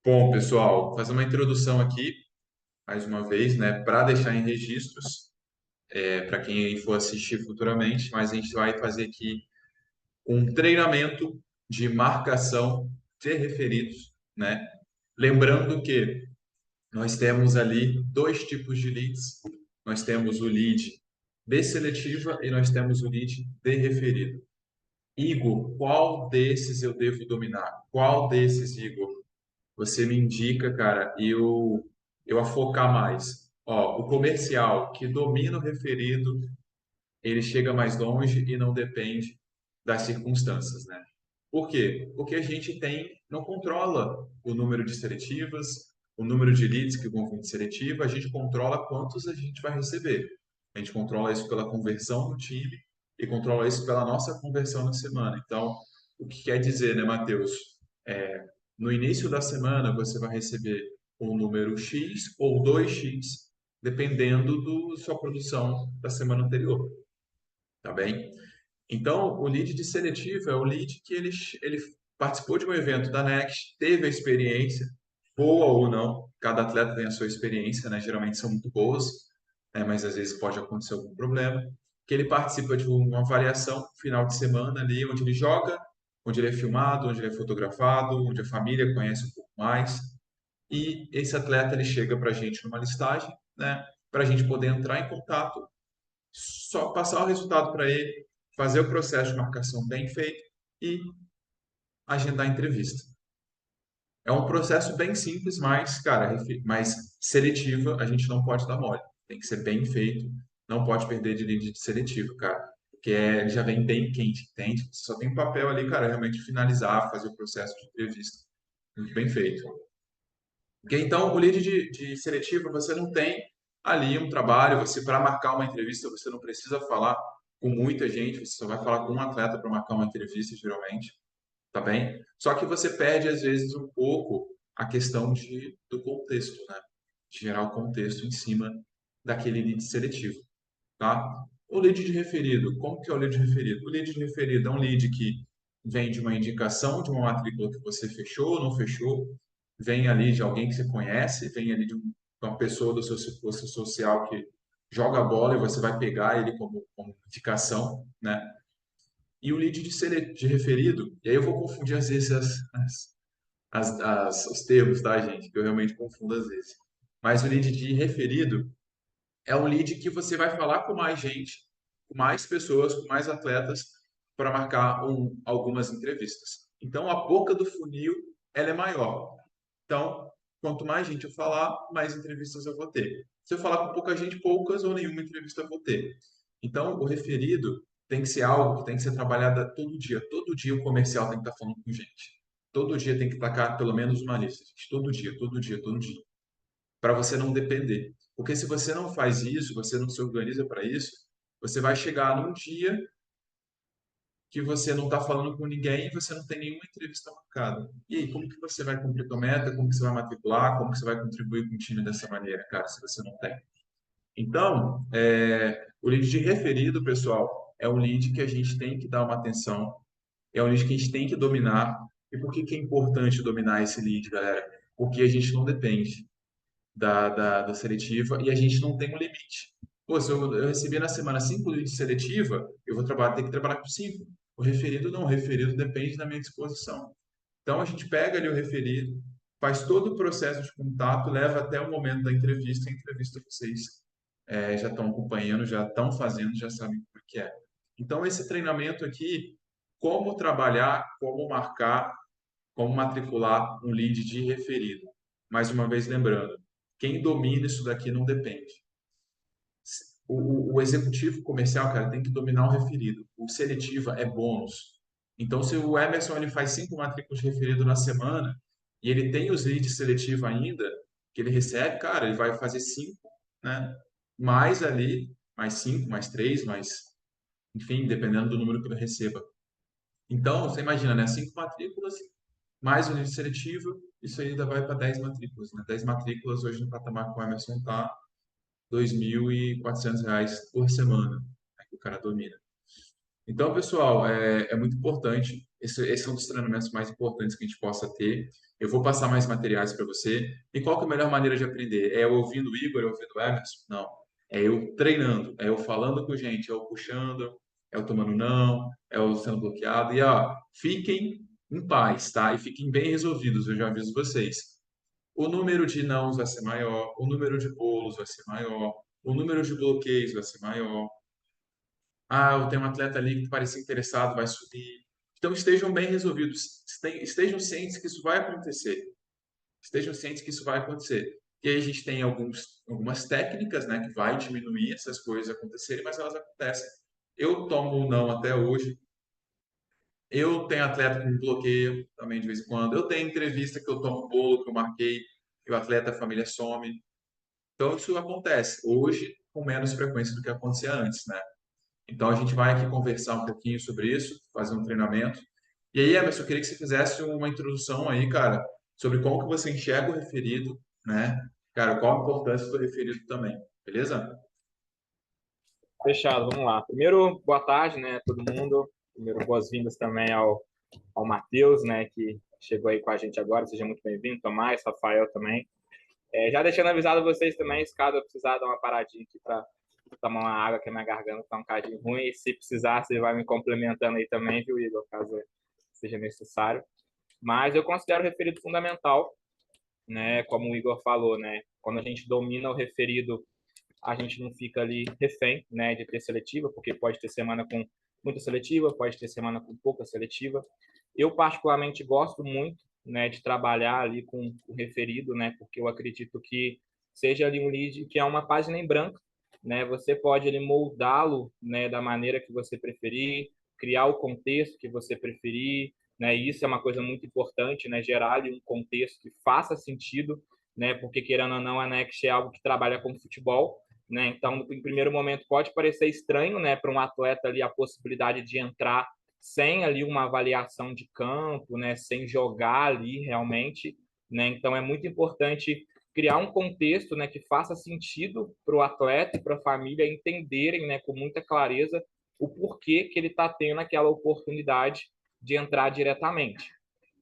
Bom, pessoal, fazer uma introdução aqui, mais uma vez, né, para deixar em registros, para quem for assistir futuramente, mas a gente vai fazer aqui um treinamento de marcação de referidos, né? Lembrando que nós temos ali dois tipos de leads. Nós temos o lead de seletiva e nós temos o lead de referido. Igor, qual desses eu devo dominar? Qual desses, Igor, você me indica, cara, eu a focar mais. Ó, o comercial que domina o referido, ele chega mais longe e não depende das circunstâncias, né? Por quê? Porque a gente não controla o número de seletivas, o número de leads que vão vir de seletiva, a gente controla quantos a gente vai receber. A gente controla isso pela conversão do time e controla isso pela nossa conversão na semana. Então, o que quer dizer, né, Matheus? É, no início da semana, você vai receber um número X ou 2x, dependendo da sua produção da semana anterior, tá bem? Então, o lead de seletivo é o lead que ele participou de um evento da Next, teve a experiência, boa ou não, cada atleta tem a sua experiência, né? Geralmente são muito boas, né? Mas às vezes pode acontecer algum problema. Que ele participa de uma avaliação final de semana ali, onde ele joga, onde ele é filmado, onde ele é fotografado, onde a família conhece um pouco mais. E esse atleta ele chega para a gente numa listagem, né? Para a gente poder entrar em contato, só passar o resultado para ele, fazer o processo de marcação bem feito e agendar a entrevista. É um processo bem simples, mas, cara, mais seletiva, a gente não pode dar mole. Tem que ser bem feito, não pode perder de lead de seletivo, cara. Porque ele já vem bem quente, entende? Você só tem um papel ali, cara, realmente finalizar, fazer o processo de entrevista. Muito bem feito. Porque então, o lead de seletivo, você não tem ali um trabalho, você para marcar uma entrevista, você não precisa falar com muita gente, você só vai falar com um atleta para marcar uma entrevista, geralmente, tá bem? Só que você perde, às vezes, um pouco a questão do contexto, né? De gerar o contexto em cima daquele lead seletivo, tá? O lead de referido, como que é o lead de referido? O lead de referido é um lead que vem de uma indicação de uma matrícula que você fechou ou não fechou, vem ali de alguém que você conhece, vem ali de uma pessoa do seu círculo social que joga a bola e você vai pegar ele como indicação, né? E o lead de referido, e aí eu vou confundir às vezes os termos, tá, gente? Que eu realmente confundo às vezes. Mas o lead de referido é um lead que você vai falar com mais gente, com mais pessoas, com mais atletas para marcar algumas entrevistas. Então, a boca do funil ela é maior. Então, quanto mais gente eu falar, mais entrevistas eu vou ter. Se eu falar com pouca gente, poucas ou nenhuma entrevista eu vou ter. Então, o referido tem que ser algo que tem que ser trabalhado todo dia. Todo dia o comercial tem que estar falando com gente. Todo dia tem que tacar pelo menos uma lista, gente. Todo dia, todo dia, todo dia, para você não depender. Porque se você não faz isso, você não se organiza para isso, você vai chegar num dia que você não está falando com ninguém e você não tem nenhuma entrevista marcada. E aí, como que você vai cumprir a meta? Como que você vai matricular? Como que você vai contribuir com o time dessa maneira, cara, se você não tem? Então, o lead de referido, pessoal, é um lead que a gente tem que dar uma atenção, é um lead que a gente tem que dominar. E por que que é importante dominar esse lead, galera? Porque a gente não depende da seletiva e a gente não tem um limite. Pô, se eu receber na semana 5 leads de seletiva, eu vou ter que trabalhar com 5. O referido não, o referido depende da minha disposição. Então a gente pega ali o referido, faz todo o processo de contato, leva até o momento da entrevista, e a entrevista vocês já estão acompanhando, já estão fazendo, já sabem como é que é. Então esse treinamento aqui, como trabalhar, como marcar, como matricular um lead de referido. Mais uma vez lembrando, quem domina isso daqui não depende. O executivo comercial, cara, tem que dominar o referido. O seletiva é bônus. Então, se o Emerson ele faz 5 matrículas de referido na semana e ele tem os leads seletivo ainda, que ele recebe, cara, ele vai fazer 5, né? Mais ali, mais 5, mais 3, mais, enfim, dependendo do número que ele receba. Então, você imagina, né? 5 matrículas, mais unidade seletiva, isso aí ainda vai para 10 matrículas, né? 10 matrículas hoje no patamar que o Emerson está, R$ 2.400 por semana, né, que o cara domina. Então, pessoal, é muito importante. Esse é um dos treinamentos mais importantes que a gente possa ter. Eu vou passar mais materiais para você. E qual que é a melhor maneira de aprender? É eu ouvindo o Igor, é eu ouvindo o Emerson? Não. É eu treinando, é eu falando com gente, é eu puxando, é eu tomando não, é eu sendo bloqueado. E ó, fiquem em paz, tá? E fiquem bem resolvidos, eu já aviso vocês. O número de nãos vai ser maior, o número de bolos vai ser maior, o número de bloqueios vai ser maior. Ah, eu tenho um atleta ali que parecia interessado, vai subir. Então estejam bem resolvidos, estejam cientes que isso vai acontecer. Estejam cientes que isso vai acontecer. E aí a gente tem algumas técnicas, né, que vai diminuir essas coisas acontecerem, mas elas acontecem. Eu tomo um não até hoje. Eu tenho atleta que me bloqueia também de vez em quando. Eu tenho entrevista que eu tomo bolo, que eu marquei, e o atleta, a família some. Então isso acontece hoje com menos frequência do que acontecia antes, né? Então a gente vai aqui conversar um pouquinho sobre isso, fazer um treinamento. E aí, Emerson, eu queria que você fizesse uma introdução aí, cara, sobre como que você enxerga o referido, né? Cara, qual a importância do referido também, beleza? Fechado, vamos lá. Primeiro, boa tarde, né, todo mundo. Primeiro, boas-vindas também ao Matheus, né, que chegou aí com a gente agora. Seja muito bem-vindo, Tomás, Rafael também. Já deixando avisado vocês também, se caso eu precisar dar uma paradinha aqui para tomar uma água, que a minha garganta tá um cadinho ruim. E se precisar, você vai me complementando aí também, viu, Igor, caso seja necessário. Mas eu considero o referido fundamental, né, como o Igor falou, né, quando a gente domina o referido, a gente não fica ali refém, né, de ter seletiva, porque pode ter semana com muita seletiva, pode ter semana com pouca seletiva. Eu particularmente gosto muito, né, de trabalhar ali com o referido, né, porque eu acredito que seja ali um lead que é uma página em branco, né, você pode ali moldá-lo, né, da maneira que você preferir, criar o contexto que você preferir, né, e isso é uma coisa muito importante, né, gerar ali um contexto que faça sentido, né, porque querendo ou não, a Next é algo que trabalha com futebol, né? Então, em primeiro momento, pode parecer estranho, né, para um atleta ali a possibilidade de entrar sem ali uma avaliação de campo, né, sem jogar ali realmente, né? Então, é muito importante criar um contexto, né, que faça sentido para o atleta e para a família entenderem, né, com muita clareza o porquê que ele está tendo aquela oportunidade de entrar diretamente.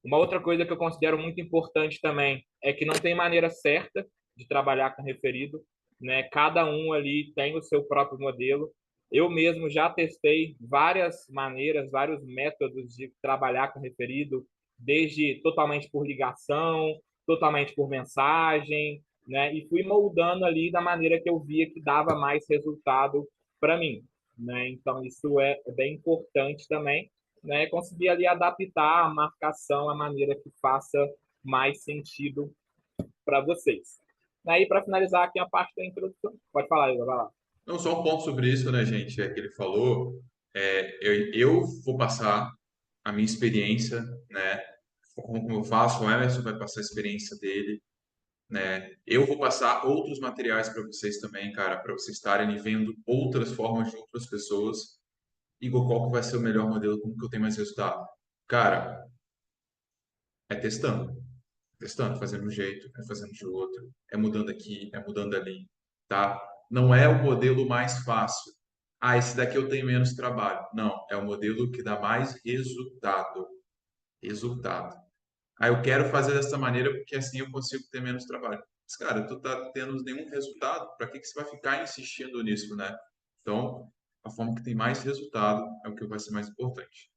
Uma outra coisa que eu considero muito importante também é que não tem maneira certa de trabalhar com referido, né? Cada um ali tem o seu próprio modelo. Eu mesmo já testei várias maneiras, vários métodos de trabalhar com referido, desde totalmente por ligação, totalmente por mensagem, né? E fui moldando ali da maneira que eu via que dava mais resultado para mim, né? Então isso é bem importante também, né? Conseguir ali adaptar a marcação à maneira que faça mais sentido para vocês. Aí, para finalizar aqui a parte da introdução, pode falar, Igor, vai lá. Não, só um ponto sobre isso, né, gente? É que ele falou. Eu vou passar a minha experiência, né? Como eu faço, o Emerson vai passar a experiência dele, né? Eu vou passar outros materiais para vocês também, cara, para vocês estarem vendo outras formas de outras pessoas. Igor, qual que vai ser o melhor modelo? Como que eu tenho mais resultado? Cara, é testando. Testando, fazendo um jeito, é fazendo de outro, é mudando aqui, é mudando ali, tá? Não é o modelo mais fácil. Ah, esse daqui eu tenho menos trabalho. Não, é o modelo que dá mais resultado. Resultado. Ah, eu quero fazer dessa maneira porque assim eu consigo ter menos trabalho. Mas, cara, tu tá tendo nenhum resultado, para que que você vai ficar insistindo nisso, né? Então, a forma que tem mais resultado é o que vai ser mais importante.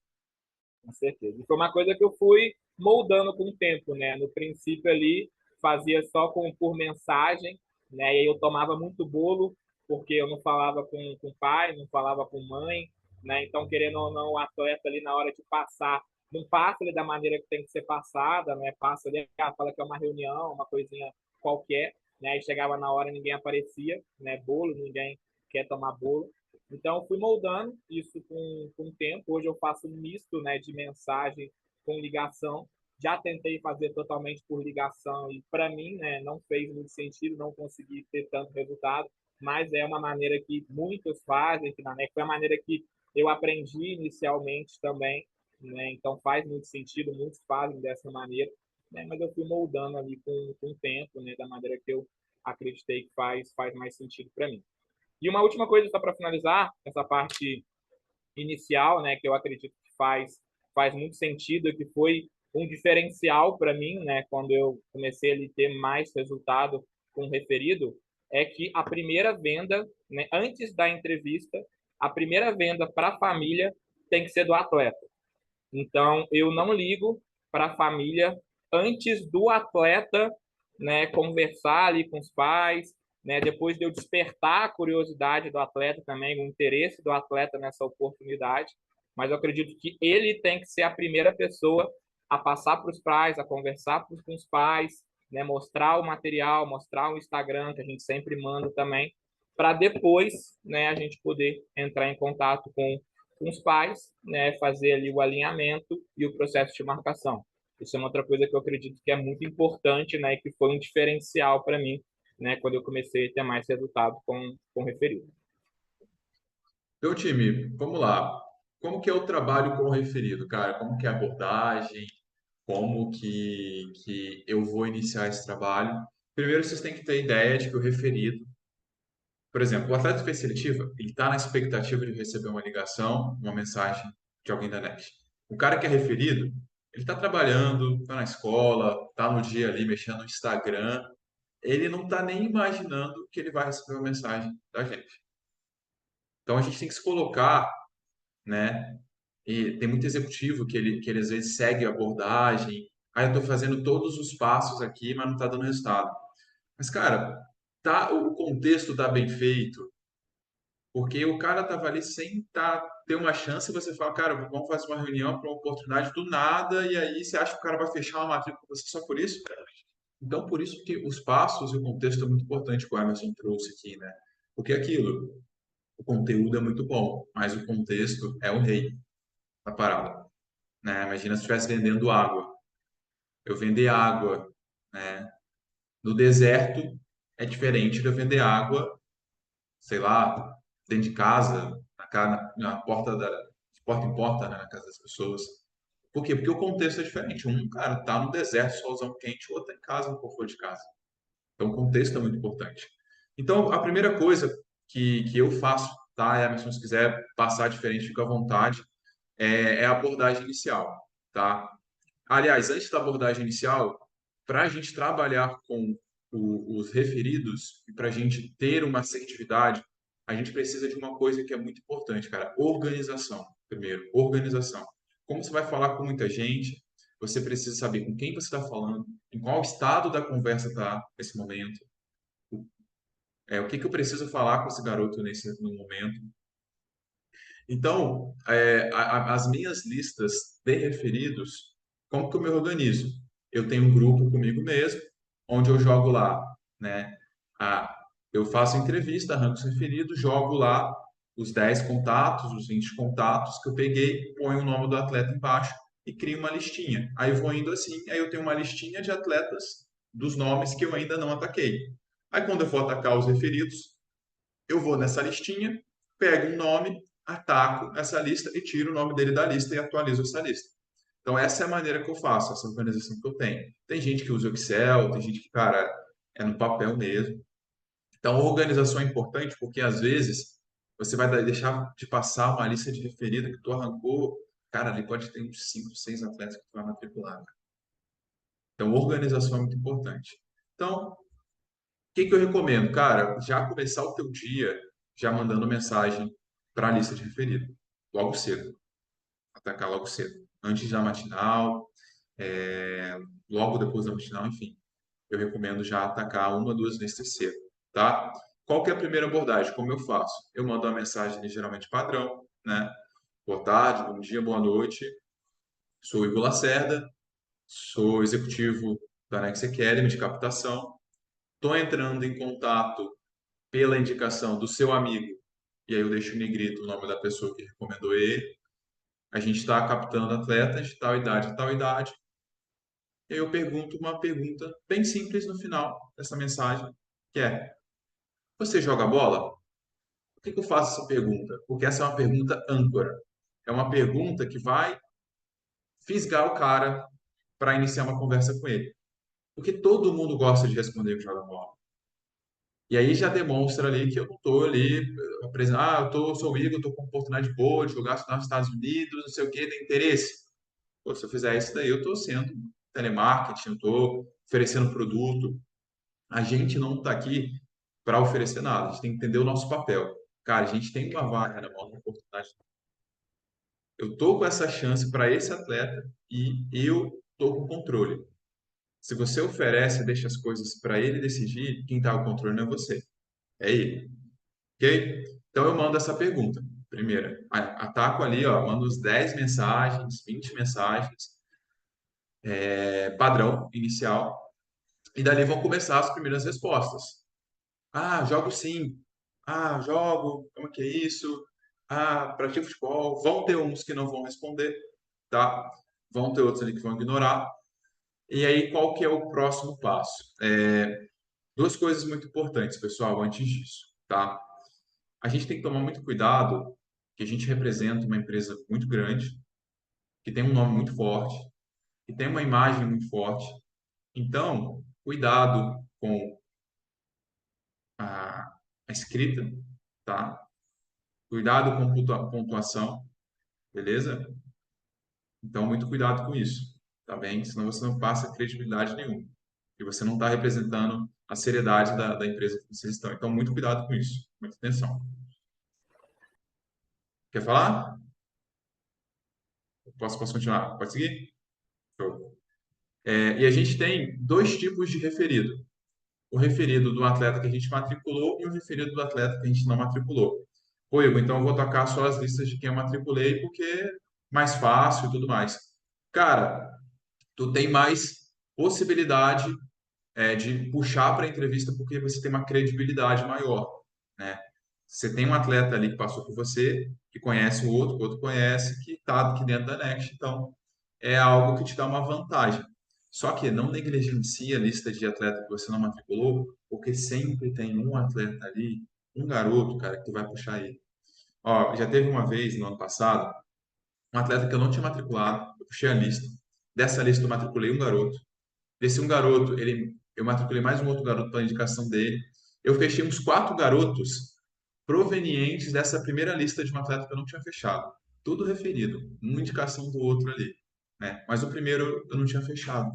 Com certeza. E foi uma coisa que eu fui moldando com o tempo, né? No princípio ali fazia só por mensagem, né? E aí eu tomava muito bolo porque eu não falava com pai, não falava com mãe, né? Então, querendo ou não, o atleta ali na hora de passar, não passa ali da maneira que tem que ser passada, né? Passa ali, fala que é uma reunião, uma coisinha qualquer, né? E chegava na hora ninguém aparecia, né? Bolo, ninguém quer tomar bolo. Então, eu fui moldando isso com o tempo. Hoje eu faço um misto, né, de mensagem com ligação. Já tentei fazer totalmente por ligação e, para mim, né, não fez muito sentido, não consegui ter tanto resultado, mas é uma maneira que muitos fazem, que na NEC foi a maneira que eu aprendi inicialmente também, né, então faz muito sentido, muitos fazem dessa maneira, né, mas eu fui moldando ali com o tempo, né, da maneira que eu acreditei que faz mais sentido para mim. E uma última coisa, só para finalizar essa parte inicial, né, que eu acredito que faz muito sentido, que foi um diferencial para mim, né, quando eu comecei a ter mais resultado com o referido, é que a primeira venda, né, antes da entrevista, a primeira venda para a família tem que ser do atleta. Então, eu não ligo para a família antes do atleta, né, conversar ali com os pais, né, depois de eu despertar a curiosidade do atleta também, o interesse do atleta nessa oportunidade. Mas eu acredito que ele tem que ser a primeira pessoa a passar para os pais, a conversar com os pais, né, mostrar o material, mostrar o Instagram, que a gente sempre manda também, para depois, né, a gente poder entrar em contato com os pais, né, fazer ali o alinhamento e o processo de marcação. Isso é uma outra coisa que eu acredito que é muito importante, né, e que foi um diferencial para mim, né, quando eu comecei a ter mais resultado com referido. Meu time, vamos lá. Como que é o trabalho com o referido, cara? Como que é a abordagem? Como que eu vou iniciar esse trabalho? Primeiro, vocês têm que ter ideia de que o referido, por exemplo, o atleta de fez seletiva, ele está na expectativa de receber uma ligação, uma mensagem de alguém da NET. O cara que é referido, ele está trabalhando, está na escola, está no dia ali mexendo no Instagram, ele não está nem imaginando que ele vai receber uma mensagem da gente. Então a gente tem que se colocar, né? E tem muito executivo que ele às vezes segue a abordagem. Ah, eu estou fazendo todos os passos aqui, mas não está dando resultado. Mas, cara, tá, o contexto está bem feito, porque o cara estava ali sem ter uma chance e você fala, cara, vamos fazer uma reunião para uma oportunidade do nada, e aí você acha que o cara vai fechar uma matrícula com você só por isso? Então, por isso que os passos e o contexto é muito importante que o Emerson trouxe aqui, né? Porque é aquilo, o conteúdo é muito bom, mas o contexto é o rei da parada, né? Imagina se estivesse vendendo água. Eu vender água, né? No deserto é diferente de eu vender água, sei lá, dentro de casa, na porta de porta em porta, né? Na casa das pessoas. Por quê? Porque o contexto é diferente. Um cara tá no deserto, solzão quente, o outro tá em casa, no conforto de casa. Então, o contexto é muito importante. Então, a primeira coisa que eu faço, tá, Emerson, se quiser passar diferente, fica à vontade, é a abordagem inicial, tá? Aliás, antes da abordagem inicial, para a gente trabalhar com os referidos e para a gente ter uma assertividade, a gente precisa de uma coisa que é muito importante, cara: organização. Primeiro, organização. Como você vai falar com muita gente, você precisa saber com quem você está falando, em qual estado da conversa está nesse momento, o que eu preciso falar com esse garoto no momento. Então, as minhas listas de referidos, como que eu me organizo? Eu tenho um grupo comigo mesmo, onde eu jogo lá, né? Eu faço entrevista, arranco os referidos, jogo lá os 10 contatos, os 20 contatos que eu peguei, ponho o nome do atleta embaixo e crio uma listinha. Aí vou indo assim, aí eu tenho uma listinha de atletas dos nomes que eu ainda não ataquei. Aí quando eu for atacar os referidos, eu vou nessa listinha, pego um nome, ataco essa lista e tiro o nome dele da lista e atualizo essa lista. Então, essa é a maneira que eu faço, essa organização que eu tenho. Tem gente que usa o Excel, tem gente que, cara, é no papel mesmo. Então, a organização é importante porque, às vezes, você vai deixar de passar uma lista de referida que tu arrancou. Cara, ali pode ter uns 5, 6 atletas que tu vai matricular. Então, organização é muito importante. Então, que eu recomendo? Cara, já começar o teu dia já mandando mensagem para a lista de referido. Logo cedo. Atacar logo cedo. Antes da matinal, logo depois da matinal, enfim. Eu recomendo já atacar uma, duas listas cedo, tá? Qual que é a primeira abordagem? Como eu faço? Eu mando uma mensagem geralmente padrão, né? Boa tarde, bom dia, boa noite. Sou Igor Lacerda, sou executivo da Next Academy de captação. Estou entrando em contato pela indicação do seu amigo, e aí eu deixo em negrito o nome da pessoa que recomendou ele. A gente está captando atletas de tal idade a tal idade. E aí eu pergunto uma pergunta bem simples no final dessa mensagem, que é: você joga bola? Por que eu faço essa pergunta? Porque essa é uma pergunta âncora. É uma pergunta que vai fisgar o cara para iniciar uma conversa com ele. Porque todo mundo gosta de responder que joga bola. E aí já demonstra ali que eu não estou ali sou o Igor, estou com oportunidade boa de jogar nos Estados Unidos, não sei o quê, tem interesse. Pô, se eu fizer isso daí, eu estou sendo telemarketing, eu estou oferecendo produto. A gente não está aqui para oferecer nada, a gente tem que entender o nosso papel. Cara, a gente tem uma vaga na mão, uma oportunidade. Eu estou com essa chance para esse atleta e eu estou com controle. Se você oferece, deixa as coisas para ele decidir, quem está com o controle não é você, é ele. Ok? Então eu mando essa pergunta. Primeira, ataco ali, ó, mando uns 10 mensagens, 20 mensagens, padrão inicial, e dali vão começar as primeiras respostas. Ah, jogo sim. Ah, jogo. Como é que é isso? Ah, pratico futebol. Vão ter uns que não vão responder, tá? Vão ter outros ali que vão ignorar. E aí, qual que é o próximo passo? Duas coisas muito importantes, pessoal, antes disso, tá? A gente tem que tomar muito cuidado, que a gente representa uma empresa muito grande, que tem um nome muito forte, que tem uma imagem muito forte. Então, cuidado com a escrita, tá? Cuidado com pontuação, beleza? Então, muito cuidado com isso, tá bem? Senão você não passa credibilidade nenhuma. E você não está representando a seriedade da empresa que vocês estão. Então, muito cuidado com isso. Muita atenção. Quer falar? Posso continuar? Pode seguir? Show. E a gente tem dois tipos de referido. O referido do atleta que a gente matriculou e o referido do atleta que a gente não matriculou. Pô, Igor, então eu vou tocar só as listas de quem eu matriculei porque é mais fácil e tudo mais. Cara, tu tem mais possibilidade de puxar para a entrevista porque você tem uma credibilidade maior, né? Você tem um atleta ali que passou por você, que conhece o outro conhece, que está aqui dentro da Next, então é algo que te dá uma vantagem. Só que não negligencie a lista de atleta que você não matriculou, porque sempre tem um atleta ali, um garoto, cara, que tu vai puxar ele. Ó, já teve uma vez no ano passado, um atleta que eu não tinha matriculado, eu puxei a lista. Dessa lista eu matriculei um garoto. Desse um garoto, eu matriculei mais um outro garoto pela indicação dele. Eu fechei uns quatro garotos provenientes dessa primeira lista de um atleta que eu não tinha fechado. Tudo referido, uma indicação do outro ali, né? Mas o primeiro eu não tinha fechado,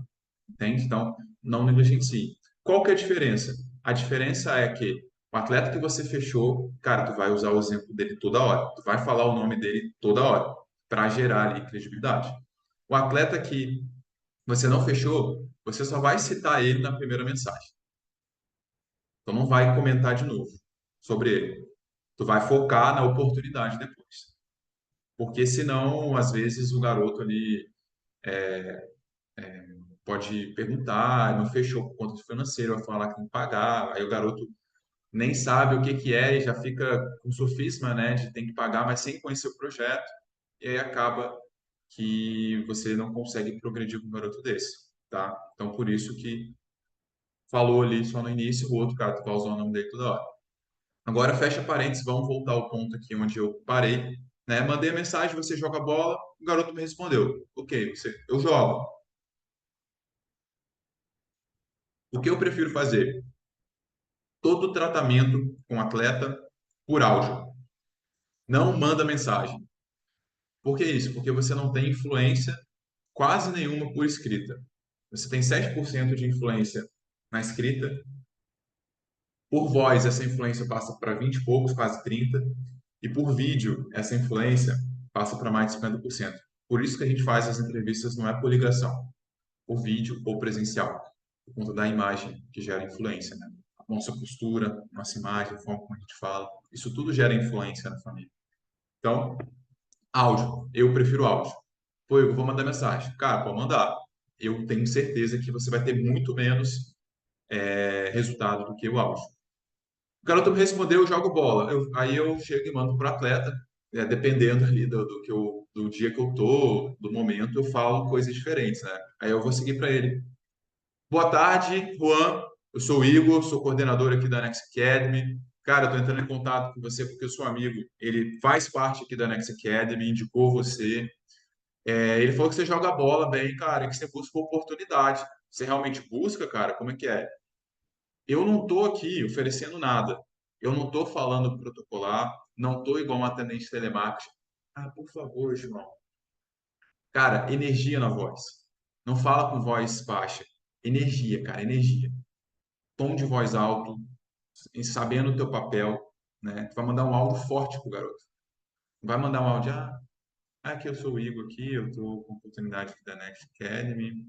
entende? Então, não negligencie. Qual que é a diferença? A diferença é que o atleta que você fechou, cara, tu vai usar o exemplo dele toda hora, tu vai falar o nome dele toda hora, para gerar ali credibilidade. O atleta que você não fechou, você só vai citar ele na primeira mensagem. Então não vai comentar de novo sobre ele. Tu vai focar na oportunidade depois. Porque senão, às vezes, o garoto ali pode perguntar, não fechou por conta de financeiro, vai falar que tem que pagar, aí o garoto nem sabe o que que é e já fica com sofisma, né, de tem que pagar, mas sem conhecer o projeto, e aí acaba que você não consegue progredir com um garoto desse, tá? Então, por isso que falou ali só no início, o outro cara, tu vai usar o nome dele toda hora. Agora, fecha parênteses, vamos voltar ao ponto aqui onde eu parei. Né? Mandei a mensagem, você joga bola, o garoto me respondeu. Ok, eu jogo. O que eu prefiro fazer? Todo tratamento com atleta por áudio. Não manda mensagem. Por que isso? Porque você não tem influência quase nenhuma por escrita. Você tem 7% de influência na escrita. Por voz, essa influência passa para 20 e poucos, quase 30. E por vídeo, essa influência passa para mais de 50%. Por isso que a gente faz as entrevistas, não é por ligação, por vídeo ou presencial, por conta da imagem que gera influência, né? A nossa postura, nossa imagem, a forma como a gente fala, isso tudo gera influência na família. Então, áudio, eu prefiro áudio. Pô, eu vou mandar mensagem. Cara, pode mandar. Eu tenho certeza que você vai ter muito menos resultado do que o áudio. O garoto me respondeu, eu jogo bola. Aí eu chego e mando para o atleta, dependendo ali do dia que eu tô, do momento, eu falo coisas diferentes, né? Aí eu vou seguir para ele. Boa tarde, Juan. Eu sou o Igor, sou coordenador aqui da Next Academy. Cara, estou entrando em contato com você porque eu sou amigo. Ele faz parte aqui da Next Academy, indicou você. Ele falou que você joga bola bem, cara, e que você busca oportunidade. Você realmente busca, cara? Como é que é? Eu não estou aqui oferecendo nada. Eu não estou falando protocolar, não estou igual um atendente de telemarketing. Ah, por favor, João. Cara, energia na voz. Não fala com voz baixa. Energia, cara, energia. Tom de voz alto, e sabendo o teu papel, né? Tu vai mandar um áudio forte pro garoto. Não vai mandar um áudio, aqui eu sou o Igor aqui, eu tô com oportunidade aqui da Next Academy.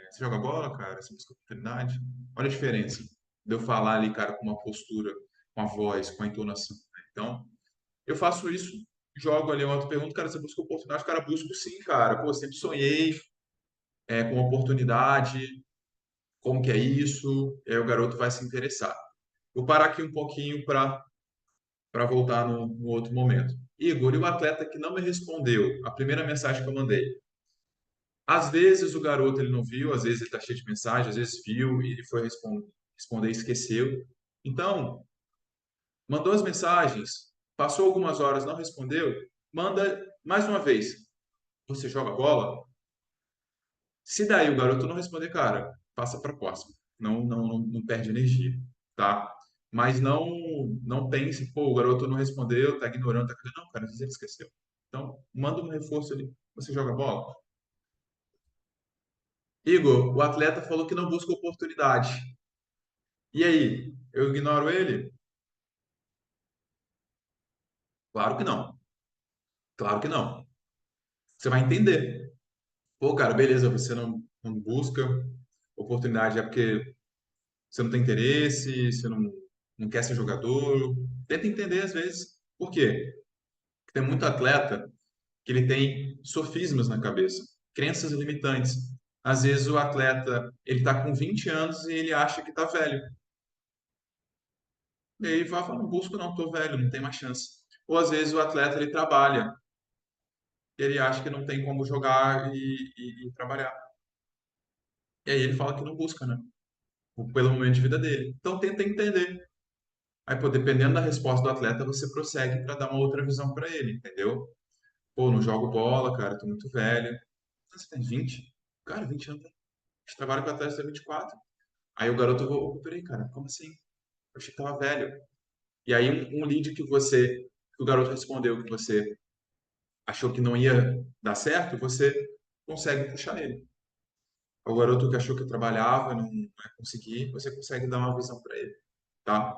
Você joga bola, cara? Você busca oportunidade? Olha a diferença de eu falar ali, cara, com uma postura, com a voz, com a entonação, né? Então, eu faço isso, jogo ali uma outra pergunta, cara, você busca oportunidade? Cara, busco sim, cara. Pô, sempre sonhei com oportunidade, como que é isso? E aí o garoto vai se interessar. Vou parar aqui um pouquinho para voltar no outro momento. Igor, e o atleta que não me respondeu a primeira mensagem que eu mandei? Às vezes o garoto ele não viu, às vezes ele está cheio de mensagem, às vezes viu e ele foi responder e esqueceu. Então, mandou as mensagens, passou algumas horas, não respondeu, manda mais uma vez. Você joga bola? Se daí o garoto não responder, cara, passa para a próxima. Não perde energia, tá? Mas não pense, pô, o garoto não respondeu, tá ignorando, tá... Não, cara, às vezes ele esqueceu. Então, manda um reforço ali. Você joga bola? Igor, o atleta falou que não busca oportunidade. E aí, eu ignoro ele? Claro que não. Claro que não. Você vai entender. Pô, cara, beleza, você não busca oportunidade é porque você não tem interesse, você não quer ser jogador. Tenta entender às vezes. Por quê? Porque tem muito atleta que ele tem sofismas na cabeça, crenças limitantes. Às vezes o atleta, ele tá com 20 anos e ele acha que tá velho. E aí vai falar, não busco não, tô velho, não tem mais chance. Ou às vezes o atleta, ele trabalha, e ele acha que não tem como jogar e trabalhar. E aí ele fala que não busca, né? Pelo momento de vida dele. Então tenta entender. Aí, pô, dependendo da resposta do atleta, você prossegue para dar uma outra visão para ele, entendeu? Pô, não jogo bola, cara, tô muito velho. Você tem 20? Cara, 20 anos. A gente trabalha com atleta de 24. Aí o garoto, peraí, cara, como assim? Eu achei que tava velho. E aí um lead que o garoto respondeu que você achou que não ia dar certo, você consegue puxar ele. O garoto que achou que trabalhava, não ia conseguir, você consegue dar uma visão para ele, tá?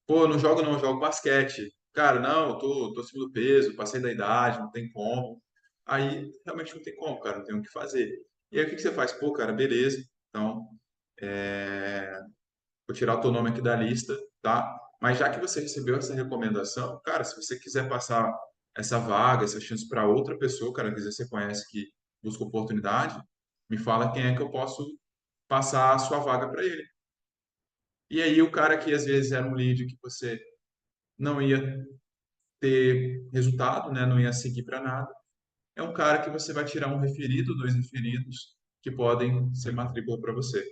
Pô, não jogo não, eu jogo basquete. Cara, não, eu tô acima do peso, passei da idade, não tem como. Aí, realmente não tem como, cara, não tem o que fazer. E aí, o que que você faz? Pô, cara, beleza. Então, vou tirar o teu nome aqui da lista, tá? Mas já que você recebeu essa recomendação, cara, se você quiser passar essa vaga, essa chance para outra pessoa, cara, que você conhece que busca oportunidade, me fala quem é que eu posso passar a sua vaga para ele. E aí, o cara que às vezes era um lead que você não ia ter resultado, né? Não ia seguir para nada. É um cara que você vai tirar um referido, dois referidos, que podem ser matrícula para você,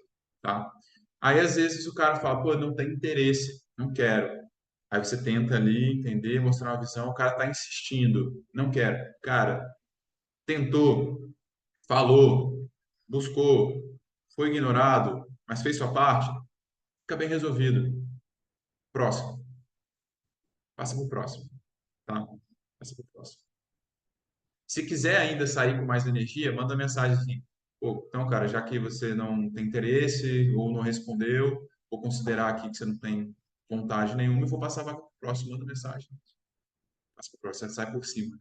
tá? Aí, às vezes, o cara fala, pô, não tem interesse, não quero. Aí você tenta ali entender, mostrar uma visão, o cara está insistindo, não quero. Cara, tentou, falou, buscou, foi ignorado, mas fez sua parte, fica bem resolvido. Próximo, passa para o próximo, tá? Passa para o próximo. Se quiser ainda sair com mais energia, manda mensagem assim. Pô, então, cara, já que você não tem interesse ou não respondeu, vou considerar aqui que você não tem vontade nenhuma, eu vou passar a vaga para o próximo, manda mensagem. Passa para o próximo, você sai por cima.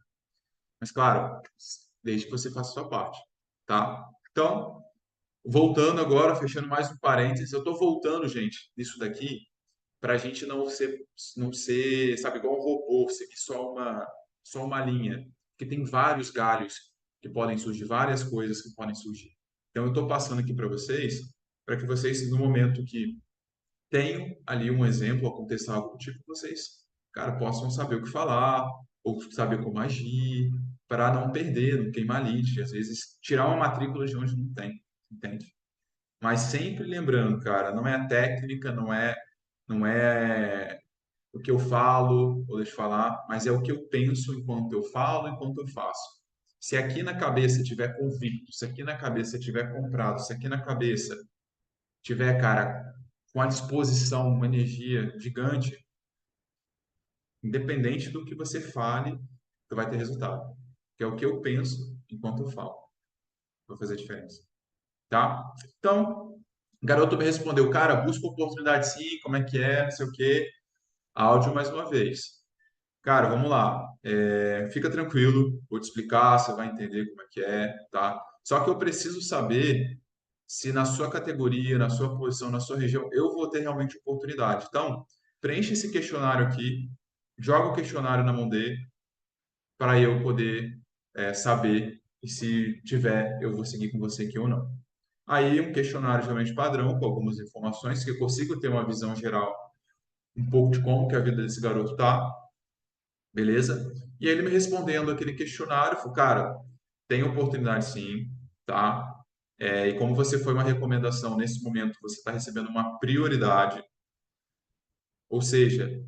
Mas, claro, desde que você faça a sua parte, tá? Então, voltando agora, fechando mais um parênteses, eu estou voltando, gente, nisso daqui, para a gente não ser, sabe, igual um robô, seguir só uma linha, porque tem vários galhos que podem surgir, várias coisas que podem surgir. Então, eu estou passando aqui para que vocês, no momento que tenham ali um exemplo, aconteça algo do tipo, vocês, cara, possam saber o que falar, ou saber como agir, para não perder, não queimar lead, às vezes tirar uma matrícula de onde não tem, entende? Mas sempre lembrando, cara, não é a técnica, não é o que eu falo ou deixo de falar, mas é o que eu penso enquanto eu falo, enquanto eu faço. Se aqui na cabeça tiver convicto, se aqui na cabeça tiver comprado, se aqui na cabeça tiver, cara, com a disposição, uma energia gigante, independente do que você fale, tu vai ter resultado. Que é o que eu penso enquanto eu falo. Vai fazer diferença. Tá? Então, o garoto me respondeu, cara, busca oportunidade sim, como é que é, não sei o quê. Áudio mais uma vez. Cara, vamos lá. Fica tranquilo, vou te explicar, você vai entender como é que é, tá? Só que eu preciso saber se na sua categoria, na sua posição, na sua região, eu vou ter realmente oportunidade. Então, preencha esse questionário aqui, joga o questionário na mão dele, para eu poder saber e se tiver, eu vou seguir com você aqui ou não. Aí, um questionário geralmente padrão, com algumas informações, que eu consigo ter uma visão geral, um pouco de como que a vida desse garoto tá, beleza? E aí ele me respondendo aquele questionário, falou, cara, tem oportunidade sim, tá? E como você foi uma recomendação, nesse momento você está recebendo uma prioridade, ou seja,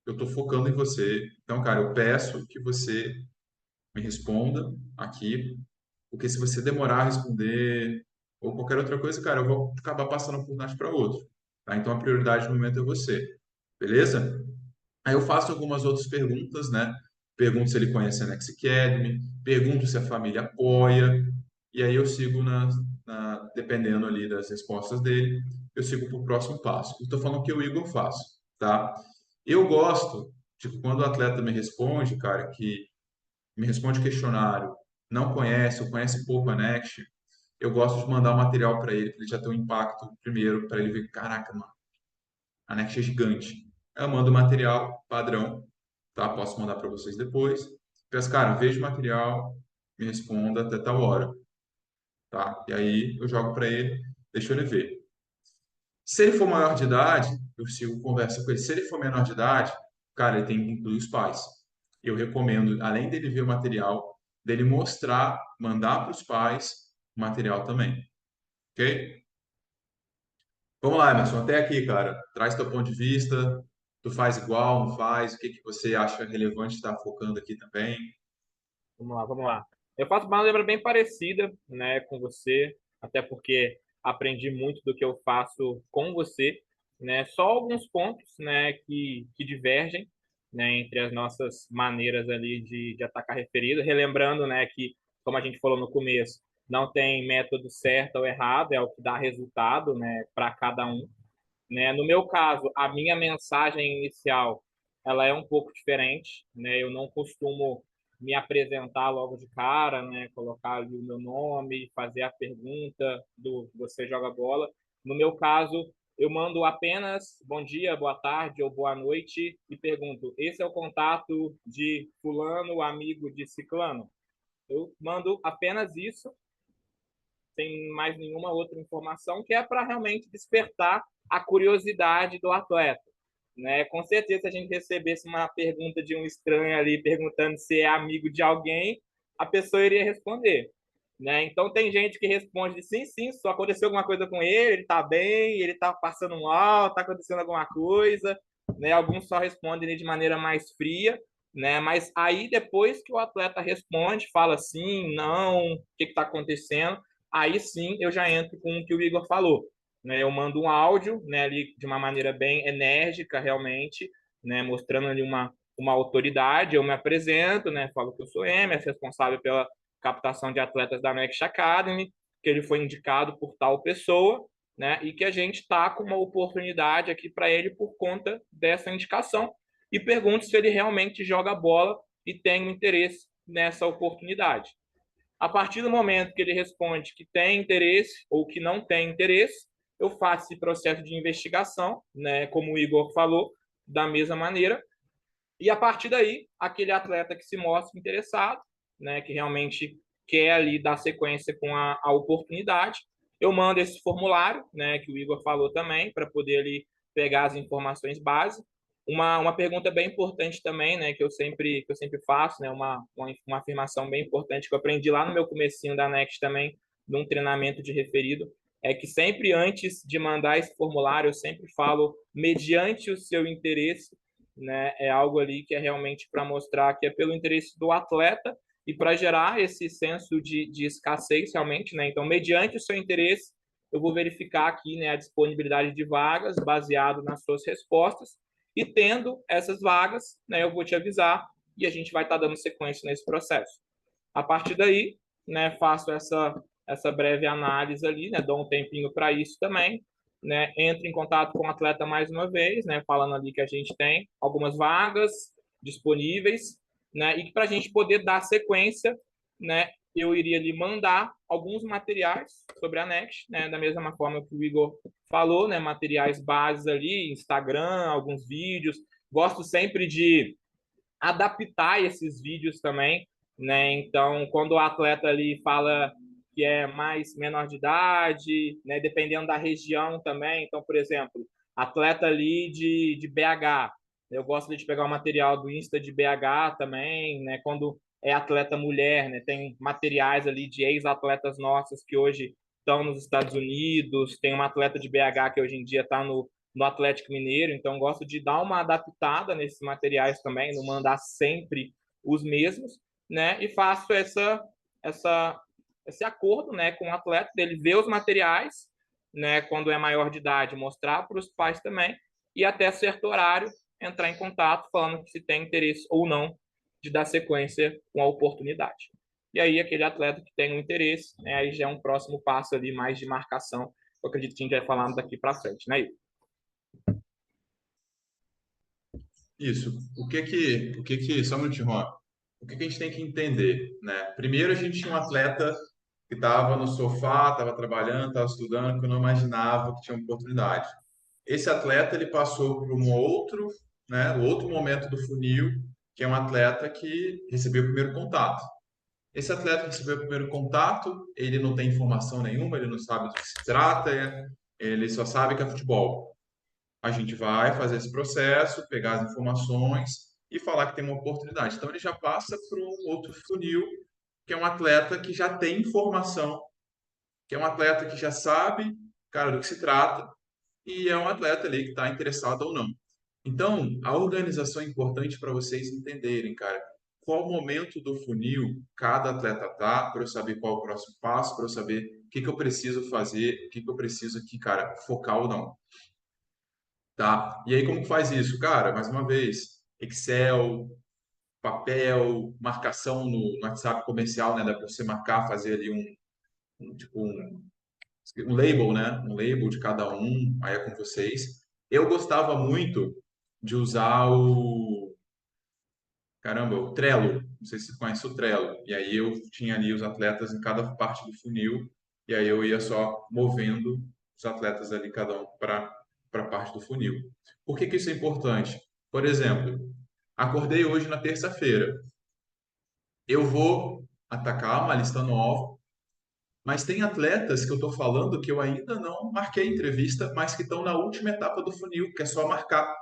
eu estou focando em você. Então, cara, eu peço que você me responda aqui, porque se você demorar a responder ou qualquer outra coisa, cara, eu vou acabar passando a oportunidade para outro, tá? Então, a prioridade no momento é você, beleza? Aí eu faço algumas outras perguntas, né? Pergunto se ele conhece a Next Academy, pergunto se a família apoia, e aí eu sigo dependendo ali das respostas dele, eu sigo para o próximo passo. Estou falando o que o Igor faz, tá? Eu gosto, tipo, quando o atleta me responde, cara, que me responde questionário, não conhece ou conhece pouco a Next, eu gosto de mandar o material para ele já ter um impacto primeiro, para ele ver, caraca, mano, a Next é gigante. Eu mando o material padrão, tá? Posso mandar para vocês depois. Peço, cara, veja o material, me responda até tal hora, tá? E aí eu jogo para ele, deixa ele ver. Se ele for maior de idade, eu sigo conversa com ele. Se ele for menor de idade, cara, ele tem que incluir os pais. Eu recomendo, além dele ver o material, dele mostrar, mandar para os pais o material também, ok? Vamos lá, Emerson, até aqui, cara. Traz teu ponto de vista. Tu faz igual, não faz? O que que você acha relevante estar focando aqui também? Vamos lá, vamos lá. Eu faço uma lembra bem parecida, né, com você, até porque aprendi muito do que eu faço com você, né? Só alguns pontos, né, que divergem, né, entre as nossas maneiras ali de atacar referido, relembrando, né, que como a gente falou no começo, não tem método certo ou errado, é o que dá resultado, né, para cada um, né? No meu caso, a minha mensagem inicial, ela é um pouco diferente, né? Eu não costumo me apresentar logo de cara, né? Colocar ali o meu nome, fazer a pergunta do você joga bola. No meu caso, eu mando apenas bom dia, boa tarde ou boa noite e pergunto: esse é o contato de fulano, amigo de ciclano? Eu mando apenas isso, sem mais nenhuma outra informação, que é para realmente despertar a curiosidade do atleta. Né? Com certeza, se a gente recebesse uma pergunta de um estranho ali perguntando se é amigo de alguém, a pessoa iria responder. Né? Então, tem gente que responde sim, sim, só aconteceu alguma coisa com ele está bem, ele está passando mal, está acontecendo alguma coisa. Né? Alguns só respondem de maneira mais fria, né? Mas aí, depois que o atleta responde, fala sim, não, o que está acontecendo, aí sim eu já entro com o que o Igor falou. Né? Eu mando um áudio, né, ali de uma maneira bem enérgica, realmente, né, mostrando ali uma autoridade. Eu me apresento, né, falo que eu sou Emerson, responsável pela captação de atletas da Next Academy, que ele foi indicado por tal pessoa, né, e que a gente está com uma oportunidade aqui para ele por conta dessa indicação. E pergunto se ele realmente joga bola e tem um interesse nessa oportunidade. A partir do momento que ele responde que tem interesse ou que não tem interesse, eu faço esse processo de investigação, né, como o Igor falou, da mesma maneira. E a partir daí, aquele atleta que se mostra interessado, né, que realmente quer ali dar sequência com a oportunidade, eu mando esse formulário, né, que o Igor falou também, para poder ali pegar as informações básicas. Uma pergunta bem importante também, né, que eu sempre faço, né, uma afirmação bem importante que eu aprendi lá no meu comecinho da Next também, num treinamento de referido, é que sempre antes de mandar esse formulário, eu sempre falo mediante o seu interesse, né? É algo ali que é realmente para mostrar que é pelo interesse do atleta e para gerar esse senso de escassez realmente, né? Então, mediante o seu interesse, eu vou verificar aqui, né, a disponibilidade de vagas baseado nas suas respostas e tendo essas vagas, né, eu vou te avisar e a gente vai estar dando sequência nesse processo. A partir daí, né, faço essa breve análise ali, né, dou um tempinho para isso também, né, entro em contato com o atleta mais uma vez, né, falando ali que a gente tem algumas vagas disponíveis, né, e que para a gente poder dar sequência, né, eu iria lhe mandar alguns materiais sobre a Next, né, da mesma forma que o Igor falou, né, materiais bases ali, Instagram, alguns vídeos. Gosto sempre de adaptar esses vídeos também, né? Então, quando o atleta ali fala que é mais menor de idade, né? Dependendo da região também. Então, por exemplo, atleta ali de BH, eu gosto de pegar o material do Insta de BH também, né? Quando é atleta mulher, né? Tem materiais ali de ex-atletas nossas que hoje estão nos Estados Unidos, tem uma atleta de BH que hoje em dia está no Atlético Mineiro, então gosto de dar uma adaptada nesses materiais também, não mandar sempre os mesmos, né? E faço essa esse acordo, né, com o atleta dele ver os materiais, né, quando é maior de idade, mostrar para os pais também e até certo horário entrar em contato falando que se tem interesse ou não de dar sequência com a oportunidade. E aí aquele atleta que tem um interesse, né, aí já é um próximo passo ali mais de marcação, eu acredito que a gente vai falando daqui para frente, né, Igor? Isso. Só um minutinho, Juan. O que que a gente tem que entender, né? Primeiro, a gente tinha um atleta que estava no sofá, estava trabalhando, estava estudando, que eu não imaginava que tinha uma oportunidade. Esse atleta, ele passou por um outro, né, outro momento do funil, que é um atleta que recebeu o primeiro contato. Esse atleta que recebeu o primeiro contato, ele não tem informação nenhuma, ele não sabe do que se trata, ele só sabe que é futebol. A gente vai fazer esse processo, pegar as informações e falar que tem uma oportunidade. Então, ele já passa para um outro funil, que é um atleta que já tem informação, que é um atleta que já sabe, cara, do que se trata, e é um atleta ali que está interessado ou não. Então, a organização é importante para vocês entenderem, cara, qual momento do funil cada atleta está, para eu saber qual é o próximo passo, para eu saber o que que eu preciso fazer, o que que eu preciso aqui, cara, focar ou não. Tá? E aí, como que faz isso? Cara, mais uma vez, Excel, papel, marcação no WhatsApp comercial, né? Dá para você marcar, fazer ali um label, né? Um label de cada um, aí é com vocês. Eu gostava muito de usar o Trello. Não sei se você conhece o Trello. E aí eu tinha ali os atletas em cada parte do funil, e aí eu ia só movendo os atletas ali, cada um para a parte do funil. Por que que isso é importante? Por exemplo, acordei hoje na terça-feira. Eu vou atacar uma lista nova, mas tem atletas que eu estou falando que eu ainda não marquei entrevista, mas que estão na última etapa do funil, que é só marcar.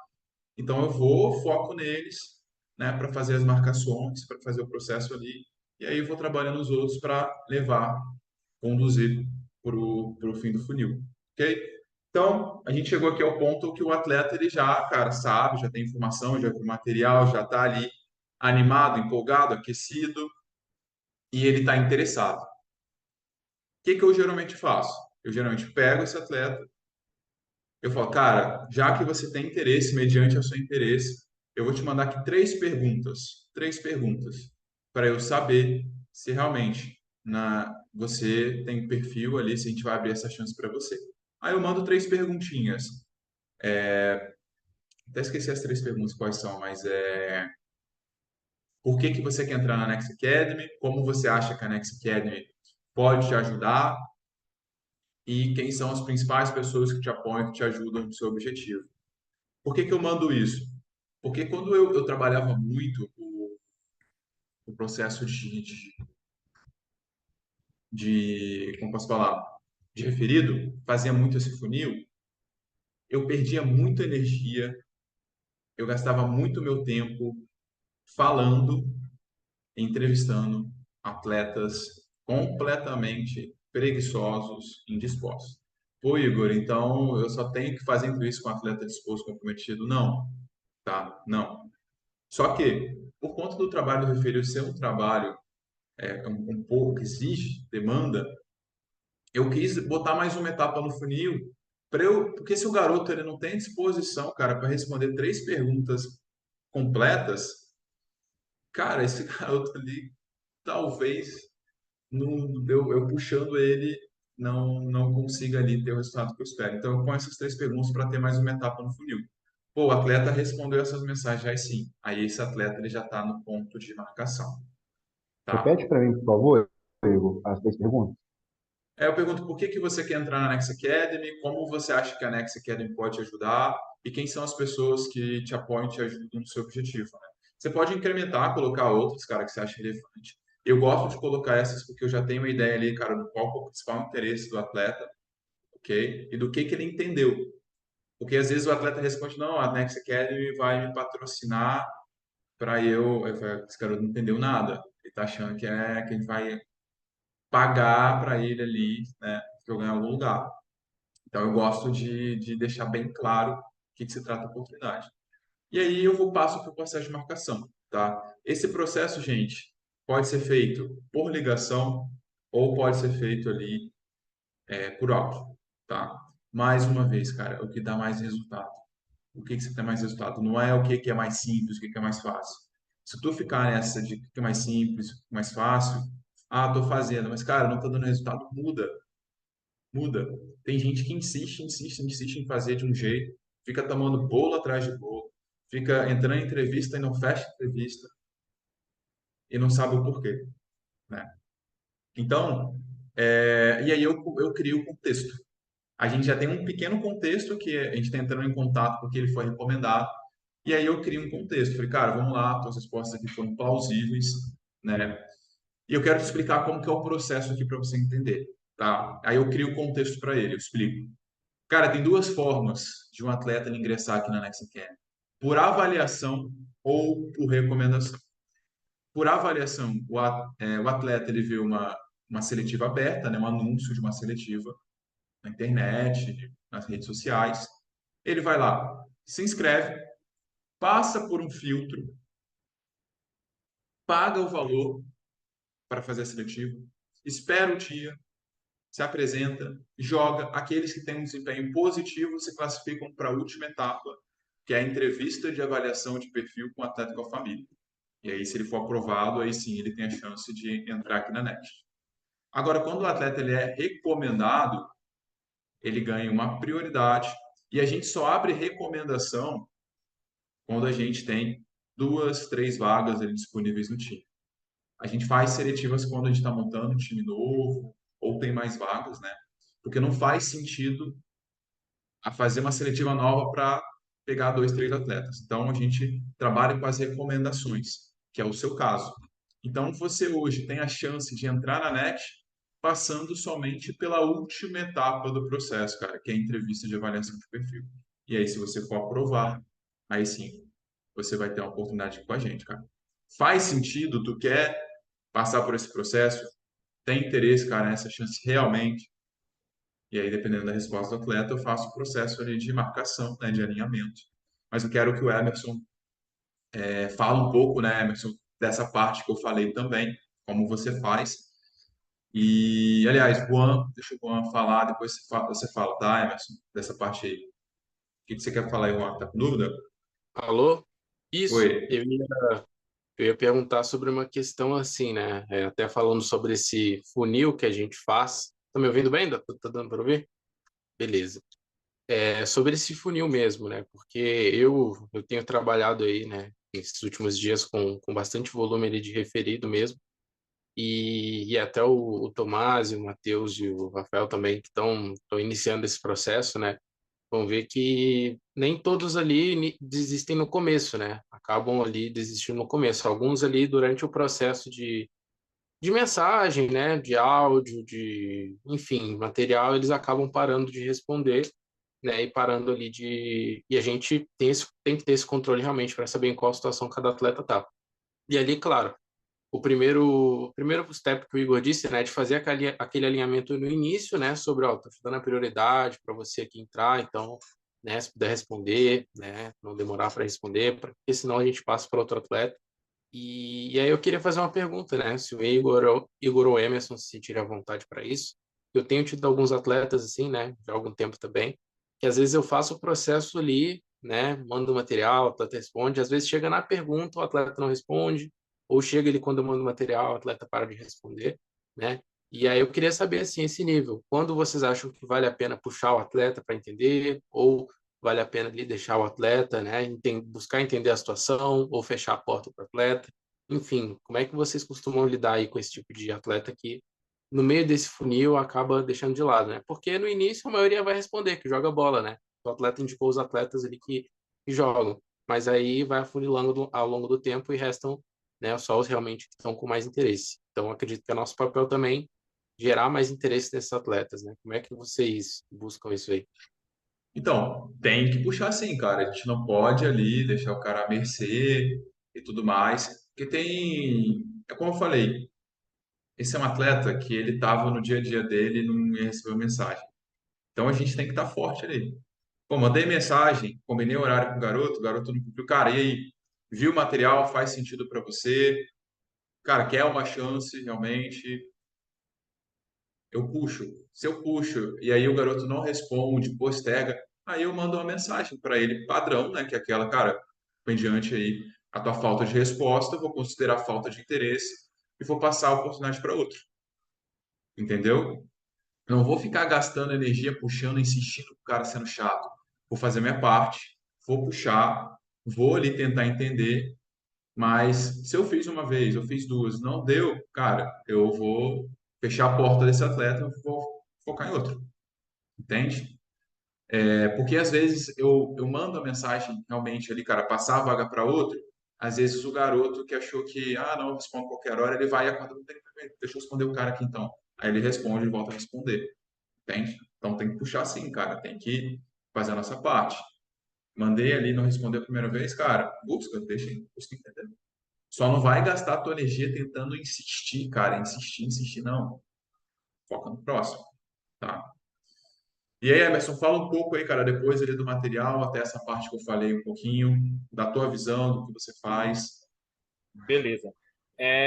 Então eu vou, foco neles, né, para fazer as marcações, para fazer o processo ali, e aí eu vou trabalhando os outros para levar, conduzir para o fim do funil, ok? Então, a gente chegou aqui ao ponto que o atleta ele já, cara, sabe, já tem informação, já tem material, já está ali animado, empolgado, aquecido e ele está interessado. O que que eu geralmente faço? Eu geralmente pego esse atleta. Eu falo, cara, já que você tem interesse, mediante o seu interesse, eu vou te mandar aqui três perguntas, para eu saber se realmente você tem perfil ali, se a gente vai abrir essa chance para você. Aí eu mando três perguntinhas. Até esqueci as três perguntas quais são, mas por que que você quer entrar na Next Academy? Como você acha que a Next Academy pode te ajudar? E quem são as principais pessoas que te apoiam, que te ajudam no seu objetivo? Por que que eu mando isso? Porque quando eu trabalhava muito o processo como posso falar, de referido, fazia muito esse funil, eu perdia muita energia, eu gastava muito meu tempo falando, entrevistando atletas completamente preguiçosos, indispostos. Pô, Igor, então eu só tenho que fazer isso com atleta disposto, comprometido? Não, tá? Não. Só que, por conta do trabalho do referido ser um trabalho um pouco que exige, demanda, eu quis botar mais uma etapa no funil para eu, porque se o garoto ele não tem disposição, cara, para responder três perguntas completas, cara, esse garoto ali talvez eu puxando ele não consiga ali ter o resultado que eu espero. Então eu ponho essas três perguntas para ter mais uma etapa no funil. Pô, o atleta respondeu essas mensagens, aí sim. Aí esse atleta ele já está no ponto de marcação, tá? Repete para mim, por favor, Igor, as três perguntas. Eu pergunto por que que você quer entrar na Next Academy, como você acha que a Next Academy pode te ajudar e quem são as pessoas que te apoiam e te ajudam no seu objetivo, né? Você pode incrementar, colocar outros, cara, que você acha relevante. Eu gosto de colocar essas porque eu já tenho uma ideia ali, cara, do qual é o principal interesse do atleta, ok? E do que ele entendeu. Porque às vezes o atleta responde, não, a Next Academy vai me patrocinar para eu falo, esse cara não entendeu nada. Ele tá achando que a gente vai pagar para ele ali, né, para eu ganhar algum lugar. Então, eu gosto de deixar bem claro o que se trata a oportunidade. E aí eu vou passo para o processo de marcação, tá? Esse processo, gente, pode ser feito por ligação ou pode ser feito ali por áudio, tá? Mais uma vez, cara, o que dá mais resultado. O que você tem mais resultado? Não é o que que é mais simples, o que que é mais fácil. Se tu ficar nessa de o que é mais simples, o que é mais fácil, tô fazendo, mas cara, não tá dando resultado, muda. Muda. Tem gente que insiste, insiste, insiste em fazer de um jeito, fica tomando bolo atrás de bolo, fica entrando em entrevista e não fecha entrevista e não sabe o porquê, né? Então, e aí eu crio o contexto. A gente já tem um pequeno contexto que a gente está entrando em contato porque ele foi recomendado, e aí eu crio um contexto. Falei, cara, vamos lá, tuas respostas aqui foram plausíveis, né? E eu quero te explicar como que é o processo aqui para você entender, tá? Aí eu crio o contexto para ele, eu explico. Cara, tem duas formas de um atleta ingressar aqui na Next Academy. Por avaliação ou por recomendação. Por avaliação, o atleta ele vê uma seletiva aberta, né, um anúncio de uma seletiva na internet, nas redes sociais. Ele vai lá, se inscreve, passa por um filtro, paga o valor para fazer a seletiva, espera o dia, se apresenta, joga. Aqueles que têm um desempenho positivo se classificam para a última etapa, que é a entrevista de avaliação de perfil com o atleta e com a família. E aí, se ele for aprovado, aí sim ele tem a chance de entrar aqui na Next. Agora, quando o atleta ele é recomendado, ele ganha uma prioridade e a gente só abre recomendação quando a gente tem duas, três vagas ali disponíveis no time. A gente faz seletivas quando a gente está montando um time novo ou tem mais vagas, né? Porque não faz sentido a fazer uma seletiva nova para pegar dois, três atletas. Então, a gente trabalha com as recomendações, que é o seu caso. Então, você hoje tem a chance de entrar na NET passando somente pela última etapa do processo, cara, que é a entrevista de avaliação de perfil. E aí, se você for aprovar, aí sim, você vai ter uma oportunidade com a gente, cara. Faz sentido? Tu quer passar por esse processo? Tem interesse, cara, nessa chance realmente? E aí, dependendo da resposta do atleta, eu faço o processo ali de marcação, né, de alinhamento. Mas eu quero que o Emerson fale um pouco, né, Emerson, dessa parte que eu falei também, como você faz. E, aliás, Juan, deixa o Juan falar, depois você fala, tá, Emerson, dessa parte aí. O que que você quer falar aí, Juan? Tá com dúvida? Alô? Isso, Oi. eu ia perguntar sobre uma questão assim, né? Até falando sobre esse funil que a gente faz. Tá me ouvindo bem? Tá dando para ouvir? Beleza. Sobre esse funil mesmo, né? Porque eu tenho trabalhado aí, né, esses últimos dias com bastante volume ali de referido mesmo. E até o Tomás, e o Matheus e o Rafael também que estão iniciando esse processo, né? Vão ver que nem todos ali desistem no começo, né? Acabam ali desistindo no começo. Alguns ali durante o processo de mensagem, né? De áudio, enfim, material, eles acabam parando de responder, né? E parando ali de... E a gente tem que ter esse controle realmente para saber em qual situação cada atleta tá. E ali, claro, o primeiro step que o Igor disse, né, de fazer aquele alinhamento no início, né, sobre, ó, tô te dando a prioridade para você aqui entrar, então, né, se puder responder, né, não demorar para responder, porque senão a gente passa para outro atleta. E aí eu queria fazer uma pergunta, né, se o Igor ou Emerson se sentirem à vontade para isso, Eu tenho tido alguns atletas assim, né, já há algum tempo também, que às vezes eu faço o processo ali, né, mando o material, o atleta responde, às vezes chega na pergunta, o atleta não responde, ou chega ali quando eu mando o material, o atleta para de responder, né? E aí eu queria saber, assim, esse nível. Quando vocês acham que vale a pena puxar o atleta para entender, ou vale a pena ali deixar o atleta, né, buscar entender a situação, ou fechar a porta para o atleta? Enfim, como é que vocês costumam lidar aí com esse tipo de atleta que no meio desse funil acaba deixando de lado, né? Porque no início a maioria vai responder que joga bola, né? O atleta indicou os atletas ali que jogam, mas aí vai afunilando ao longo do tempo e restam, né, só os realmente que estão com mais interesse. Então acredito que é nosso papel também gerar mais interesse nesses atletas, né? Como é que vocês buscam isso aí? Então, tem que puxar sim, cara. A gente não pode ali deixar o cara à mercê e tudo mais. Porque tem. É como eu falei, esse é um atleta que ele estava no dia a dia dele e não ia receber mensagem. Então a gente tem que estar forte ali. Pô, mandei mensagem, combinei horário com o garoto não cumpriu. Cara, e aí? Viu o material? Faz sentido para você? Cara, quer uma chance realmente? Eu puxo. Se eu puxo e aí o garoto não responde, posterga, aí eu mando uma mensagem para ele padrão, né? Que é aquela, cara, mediante aí a tua falta de resposta, eu vou considerar falta de interesse e vou passar a oportunidade para outro. Entendeu? Não vou ficar gastando energia puxando, insistindo com o cara sendo chato. Vou fazer minha parte, vou puxar, vou ali tentar entender, mas se eu fiz uma vez, eu fiz duas, não deu, cara, eu vou fechar a porta desse atleta, eu vou focar em outro, entende? Porque às vezes eu mando a mensagem realmente ali, cara, passar a vaga para outro, às vezes o garoto que achou que, não, eu respondo qualquer hora, ele vai e acorda, deixa eu responder o cara aqui então. Aí ele responde e volta a responder. Entende? Então tem que puxar sim, cara. Tem que fazer a nossa parte. Mandei ali, não respondeu a primeira vez, cara. Busca entender. Só não vai gastar a tua energia tentando insistir, cara. Insistir, não. Foca no próximo, tá? E aí, Emerson, fala um pouco aí, cara, depois ali do material, até essa parte que eu falei um pouquinho, da tua visão, do que você faz. Beleza.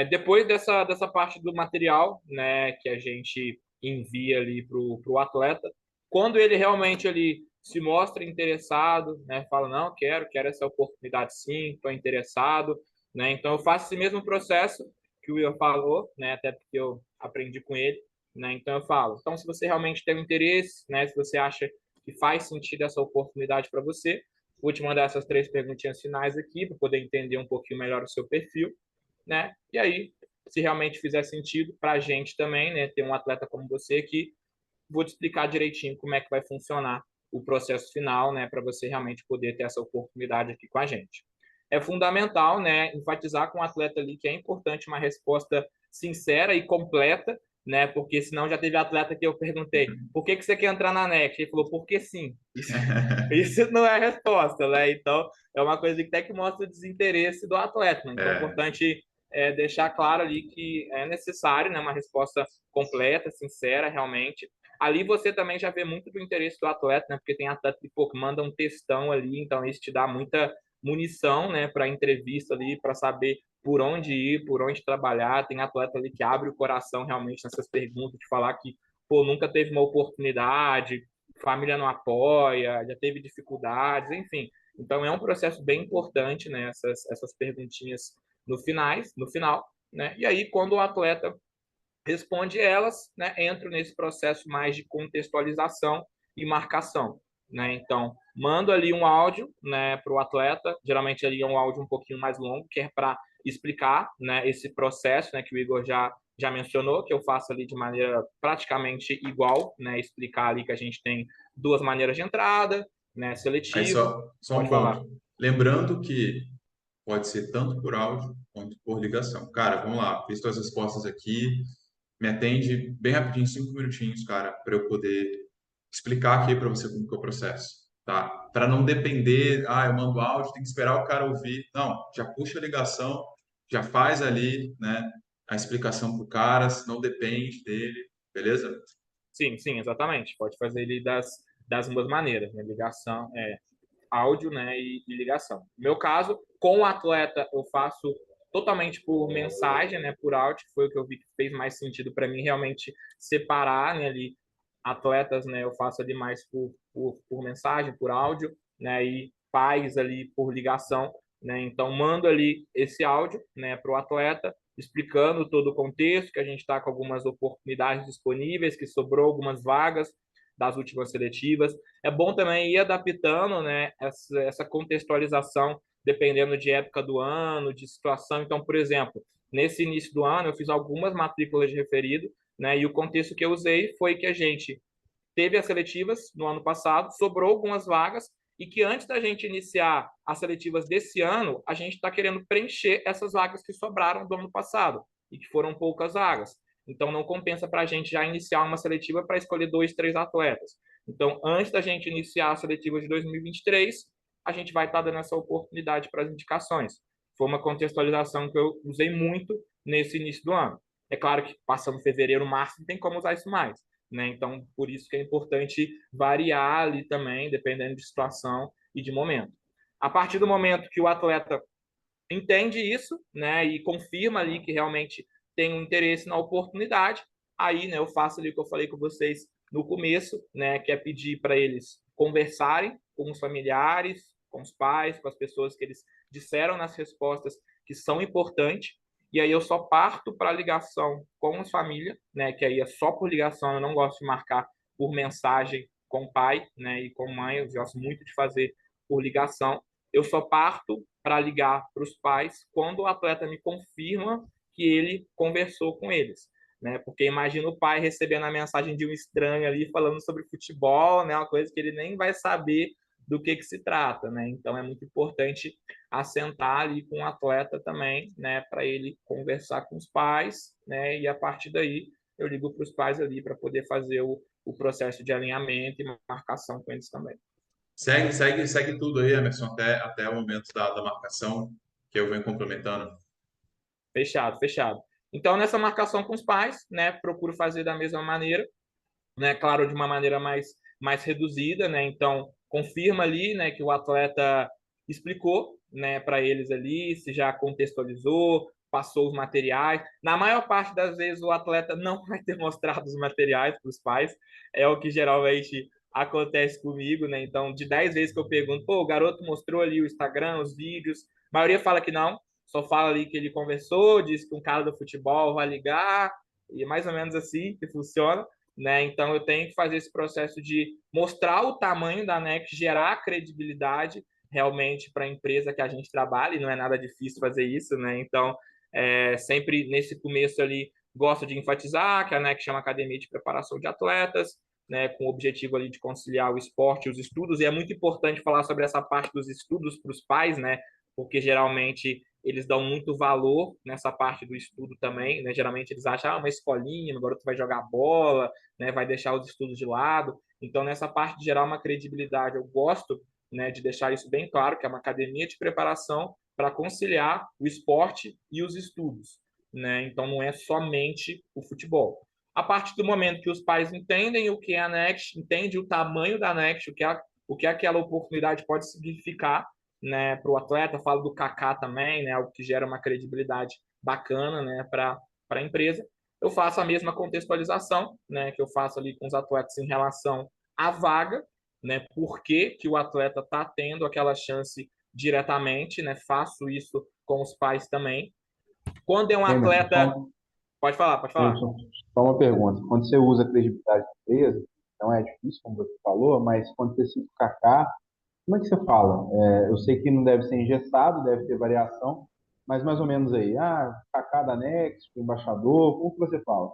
Depois dessa parte do material, né, que a gente envia ali para o atleta, quando ele realmente ali se mostra interessado, né, fala, não, quero essa oportunidade sim, estou interessado, né, então eu faço esse mesmo processo que o Will falou, né, até porque eu aprendi com ele, né, então eu falo, então se você realmente tem um interesse, né, se você acha que faz sentido essa oportunidade para você, vou te mandar essas 3 perguntinhas finais aqui para poder entender um pouquinho melhor o seu perfil, né? E aí, se realmente fizer sentido para a gente também, né, ter um atleta como você que vou te explicar direitinho como é que vai funcionar o processo final, né, para você realmente poder ter essa oportunidade aqui com a gente. É fundamental, né, enfatizar com o atleta ali que é importante uma resposta sincera e completa, né, porque senão já teve atleta que eu perguntei, por que você quer entrar na Next? Ele falou, porque sim. Isso não é resposta, né? Então, é uma coisa que até que mostra o desinteresse do atleta, né? Então, é É, importante deixar claro ali que é necessário, né, uma resposta completa, sincera, realmente. Ali você também já vê muito do interesse do atleta, né? Porque tem atleta que, pô, que manda um textão ali, então isso te dá muita munição, né, para entrevista ali, para saber por onde ir, por onde trabalhar. Tem atleta ali que abre o coração realmente nessas perguntas, de falar que, pô, nunca teve uma oportunidade, família não apoia, já teve dificuldades, enfim. Então é um processo bem importante, né, essas perguntinhas no final, né? E aí quando o atleta responde elas, né, entro nesse processo mais de contextualização e marcação, né? Então, mando ali um áudio, né, para o atleta, geralmente ali é um áudio um pouquinho mais longo, que é para explicar, né, esse processo, né, que o Igor já mencionou, que eu faço ali de maneira praticamente igual, né, explicar ali que a gente tem 2 maneiras de entrada, né, aí seletivo, só um pode falar. ponto. Lembrando que pode ser tanto por áudio quanto por ligação. Cara, vamos lá, fiz tuas respostas aqui. Me atende bem rapidinho, 5 minutinhos, cara, para eu poder explicar aqui para você como que é o processo, tá? Para não depender, eu mando áudio, tem que esperar o cara ouvir. Não, já puxa a ligação, já faz ali, né, a explicação pro cara, não depende dele, beleza? Sim, sim, exatamente. Pode fazer ele das 2 maneiras, né? Ligação, áudio, né, e ligação. No meu caso, com o atleta, eu faço totalmente por mensagem, né, por áudio, que foi o que eu vi que fez mais sentido para mim, realmente separar, né, ali atletas, né, eu faço ali mais por mensagem, por áudio, né, e pais ali por ligação, né, então mando ali esse áudio, né, para o atleta, explicando todo o contexto, que a gente está com algumas oportunidades disponíveis, que sobrou algumas vagas das últimas seletivas. É bom também ir adaptando, né, essa contextualização dependendo de época do ano, de situação. Então, por exemplo, nesse início do ano eu fiz algumas matrículas de referido, né, e o contexto que eu usei foi que a gente teve as seletivas no ano passado, sobrou algumas vagas e que antes da gente iniciar as seletivas desse ano, a gente está querendo preencher essas vagas que sobraram do ano passado e que foram poucas vagas. Então, não compensa para a gente já iniciar uma seletiva para escolher 2, 3 atletas. Então, antes da gente iniciar a seletiva de 2023, a gente vai estar dando essa oportunidade para as indicações. Foi uma contextualização que eu usei muito nesse início do ano. É claro que passando fevereiro, março, não tem como usar isso mais, né? Então, por isso que é importante variar ali também, dependendo de situação e de momento. A partir do momento que o atleta entende isso, né, e confirma ali que realmente tem um interesse na oportunidade, aí, né, eu faço ali o que eu falei com vocês no começo, né, que é pedir para eles conversarem com os familiares, com os pais, com as pessoas que eles disseram nas respostas que são importantes, e aí eu só parto para a ligação com a família, né, que aí é só por ligação, eu não gosto de marcar por mensagem com o pai, né, e com mãe, eu gosto muito de fazer por ligação. Eu só parto para ligar para os pais quando o atleta me confirma que ele conversou com eles, né? Porque imagina o pai recebendo a mensagem de um estranho ali falando sobre futebol, né? Uma coisa que ele nem vai saber do que se trata, né? Então é muito importante assentar ali com o atleta também, né? Para ele conversar com os pais, né? E a partir daí eu ligo para os pais ali para poder fazer o processo de alinhamento e marcação com eles também. Segue tudo aí, Emerson, até o momento da marcação, que eu venho complementando. Fechado, fechado. Então, nessa marcação com os pais, né, procuro fazer da mesma maneira, né, claro, de uma maneira mais reduzida, né, então confirma ali, né, que o atleta explicou, né, para eles ali, se já contextualizou, passou os materiais. Na maior parte das vezes o atleta não vai ter mostrado os materiais para os pais, é o que geralmente acontece comigo, né, então de 10 vezes que eu pergunto, pô, o garoto mostrou ali o Instagram, os vídeos, a maioria fala que não, só fala ali que ele conversou, disse que um cara do futebol vai ligar, e é mais ou menos assim que funciona, né? Então eu tenho que fazer esse processo de mostrar o tamanho da Next, gerar credibilidade realmente para a empresa que a gente trabalha, e não é nada difícil fazer isso, né? Então, sempre nesse começo ali, gosto de enfatizar que a Next é uma academia de preparação de atletas, né, com o objetivo ali de conciliar o esporte e os estudos, e é muito importante falar sobre essa parte dos estudos para os pais, né? Porque geralmente eles dão muito valor nessa parte do estudo também, né? Geralmente eles acham, uma escolinha, agora tu vai jogar bola, né? Vai deixar os estudos de lado. Então, nessa parte de gerar uma credibilidade, eu gosto, né, de deixar isso bem claro, que é uma academia de preparação para conciliar o esporte e os estudos, né? Então, não é somente o futebol. A partir do momento que os pais entendem o que é a Next, entendem o tamanho da Next, o que aquela oportunidade pode significar, né, para o atleta, falo do Kaká também, né, algo que gera uma credibilidade bacana, né, para a empresa. Eu faço a mesma contextualização, né, que eu faço ali com os atletas em relação à vaga, né, por que o atleta está tendo aquela chance diretamente, né, faço isso com os pais também. Quando é um Emerson, atleta... Pode falar, pode falar. Emerson, só uma pergunta. Quando você usa a credibilidade da empresa, não é difícil, como você falou, mas quando você cita o Kaká, como é que você fala? Eu sei que não deve ser engessado, deve ter variação, mas mais ou menos aí. Kaká da Next, embaixador, como que você fala?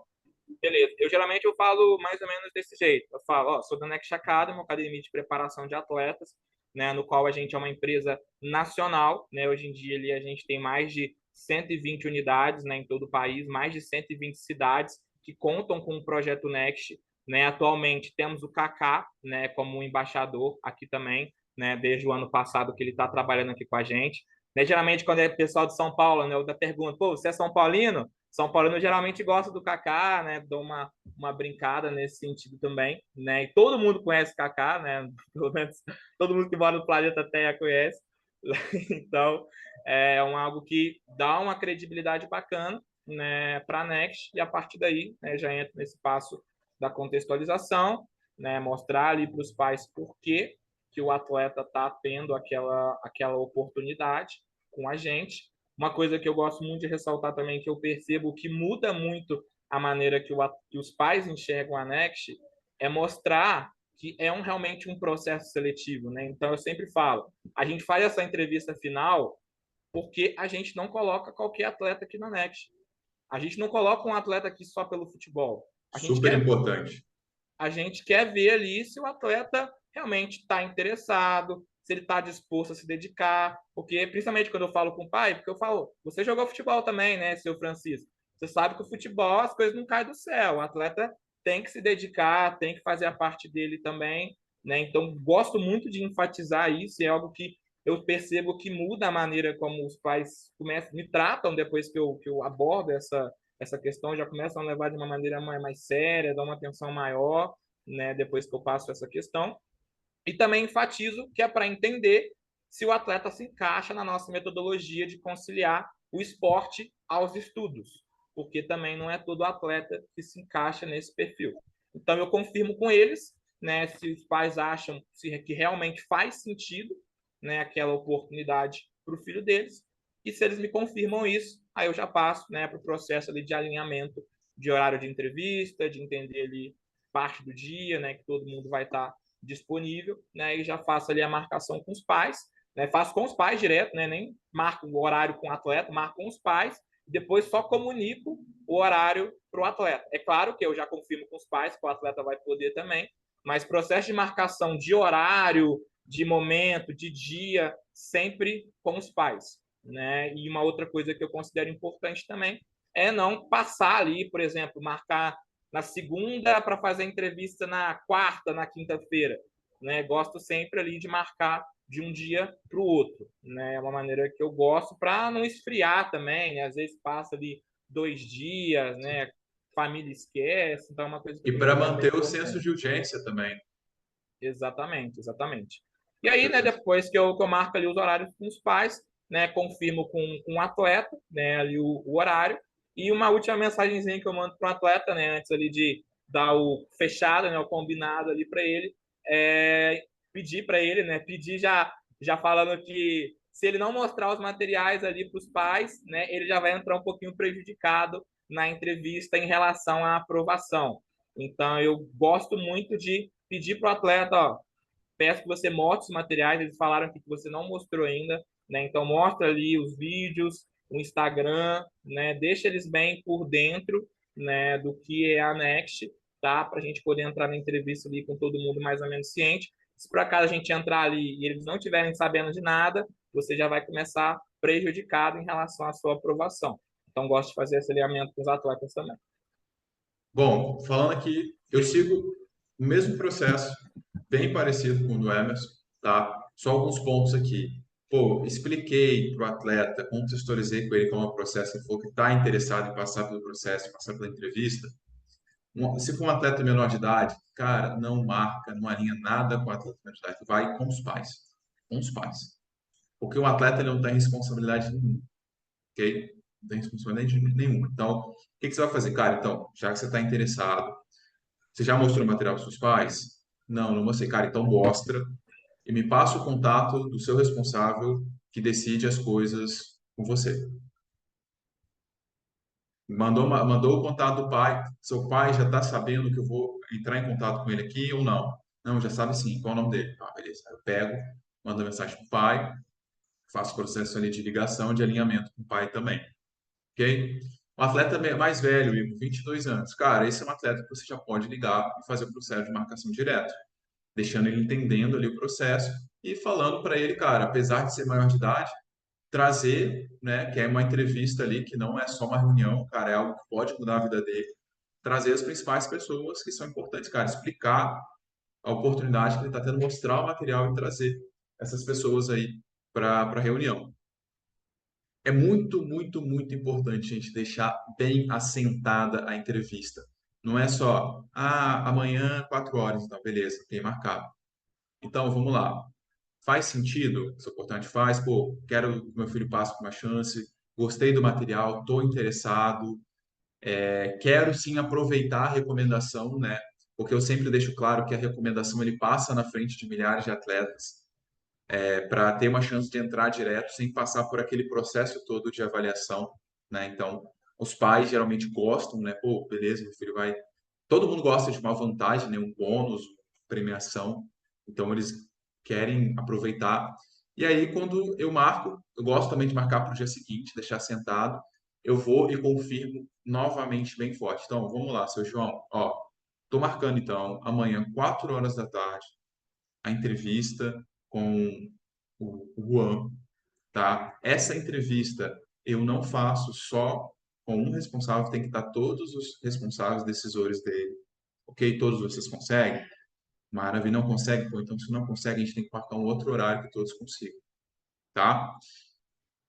Beleza. Eu falo mais ou menos desse jeito. Eu falo, sou da Next Academy, uma academia de preparação de atletas, né, no qual a gente é uma empresa nacional, né? Hoje em dia ali a gente tem mais de 120 unidades, né, em todo o país, mais de 120 cidades que contam com o projeto Next, né? Atualmente temos o Kaká, né, como embaixador aqui também, né, desde o ano passado que ele está trabalhando aqui com a gente. Né, geralmente quando é pessoal de São Paulo, né, eu pergunto, pô, você é São Paulino? São Paulino geralmente gosta do Kaká, né? Dou uma brincada nesse sentido também, né? E todo mundo conhece o Kaká, né? Pelo menos todo mundo que mora no planeta Terra conhece, Então, algo que dá uma credibilidade bacana, né, para a Next, e a partir daí, né, já entra nesse passo da contextualização, né, mostrar ali para os pais por que o atleta está tendo aquela oportunidade com a gente. Uma coisa que eu gosto muito de ressaltar também, que eu percebo que muda muito a maneira que os pais enxergam a Next, é mostrar que realmente um processo seletivo, né? Então, eu sempre falo, a gente faz essa entrevista final porque a gente não coloca qualquer atleta aqui na Next. A gente não coloca um atleta aqui só pelo futebol. Super importante. A gente quer ver ali se o atleta realmente está interessado, se ele está disposto a se dedicar. Porque, principalmente quando eu falo com o pai, porque eu falo, você jogou futebol também, né, seu Francisco? Você sabe que o futebol, as coisas não caem do céu. O atleta tem que se dedicar, tem que fazer a parte dele também, né? Então, gosto muito de enfatizar isso, é algo que eu percebo que muda a maneira como os pais me tratam depois que eu abordo essa questão, já começam a levar de uma maneira mais séria, dar uma atenção maior, né, depois que eu passo essa questão. E também enfatizo que é para entender se o atleta se encaixa na nossa metodologia de conciliar o esporte aos estudos, porque também não é todo atleta que se encaixa nesse perfil. Então, eu confirmo com eles, né, se os pais acham que realmente faz sentido, né, aquela oportunidade para o filho deles, e se eles me confirmam isso, aí eu já passo, né, para o processo ali de alinhamento de horário de entrevista, de entender ali parte do dia, né, que todo mundo vai estar disponível, né, e já faço ali a marcação com os pais, né, faço com os pais direto, né, nem marco o horário com o atleta, marco com os pais, depois só comunico o horário para o atleta. É claro que eu já confirmo com os pais que o atleta vai poder também, mas processo de marcação de horário, de momento, de dia, sempre com os pais, né? E uma outra coisa que eu considero importante também é não passar ali, por exemplo, marcar na segunda para fazer entrevista na quarta, na quinta-feira, né? Gosto sempre ali de marcar de um dia para o outro, né? É uma maneira que eu gosto para não esfriar também, né? Às vezes passa ali 2 dias, né? Família esquece, então é uma coisa que E eu para considero bem manter o senso importante. de urgência também. Exatamente, exatamente. E aí, né, depois que eu marco ali os horários com os pais, né, confirmo com o atleta, né, ali o horário, e uma última mensagenzinha que eu mando para o atleta, né, antes ali de dar o fechado, né, o combinado ali para ele, pedir para ele, né, pedir já falando que se ele não mostrar os materiais ali para os pais, né, ele já vai entrar um pouquinho prejudicado na entrevista em relação à aprovação. Então, eu gosto muito de pedir para o atleta, ó, peço que você mostre os materiais, eles falaram que você não mostrou ainda, né? Então mostra ali os vídeos, o Instagram, né? Deixa eles bem por dentro, né, do que é a Next, tá? Para a gente poder entrar na entrevista ali com todo mundo mais ou menos ciente. Se por acaso a gente entrar ali e eles não estiverem sabendo de nada, você já vai começar prejudicado em relação à sua aprovação. Então gosto de fazer esse alinhamento com os atletas também. Bom, falando aqui, eu sigo o mesmo processo, bem parecido com o do Emerson, tá? Só alguns pontos aqui. Pô, expliquei para o atleta, contextualizei com ele como é o processo, ele falou que está interessado em passar pelo processo, passar pela entrevista. Se for um atleta menor de idade, cara, não marca, não alinha nada com o atleta menor de idade, vai com os pais. Com os pais. Porque o atleta ele não tem responsabilidade nenhuma, ok? Não tem responsabilidade nenhuma. Então, o que você vai fazer? Cara, então, já que você está interessado, você já mostrou o material para seus pais? Não, não mostrei. Cara, então mostra e me passa o contato do seu responsável que decide as coisas com você. Mandou o contato do pai. Seu pai já está sabendo que eu vou entrar em contato com ele aqui ou não? Não, já sabe sim. Qual é o nome dele? Ah, beleza. Eu pego, mando mensagem para o pai, faço o processo ali de ligação, de alinhamento com o pai também. Ok? Um atleta mais velho, Igor, 22 anos. Cara, esse é um atleta que você já pode ligar e fazer o processo de marcação direto, deixando ele entendendo ali o processo e falando para ele, cara, apesar de ser maior de idade, trazer, né, que é uma entrevista ali, que não é só uma reunião, cara, é algo que pode mudar a vida dele, trazer as principais pessoas que são importantes, cara, explicar a oportunidade que ele está tendo, mostrar o material e trazer essas pessoas aí para a reunião. É muito, muito, muito importante a gente deixar bem assentada a entrevista. Não é só, amanhã, 4 horas, então, beleza, tem marcado. Então, vamos lá. Faz sentido essa oportunidade? Faz, pô, quero que meu filho passe por uma chance, gostei do material, estou interessado, quero sim aproveitar a recomendação, né? Porque eu sempre deixo claro que a recomendação ele passa na frente de milhares de atletas, para ter uma chance de entrar direto sem passar por aquele processo todo de avaliação, né? Então, os pais geralmente gostam, né? Pô, beleza, meu filho vai. Todo mundo gosta de uma vantagem, né? Um bônus, premiação. Então, eles querem aproveitar. E aí, quando eu marco, eu gosto também de marcar para o dia seguinte, deixar sentado. Eu vou e confirmo novamente bem forte. Então, vamos lá, seu João. Ó, tô marcando então amanhã, 4 horas da tarde, a entrevista com o Juan, tá? Essa entrevista eu não faço só com um responsável, tem que estar todos os responsáveis decisores dele. Ok? Todos vocês conseguem? Maravilha, não consegue? Pô, então se não consegue, a gente tem que marcar um outro horário que todos consigam, tá?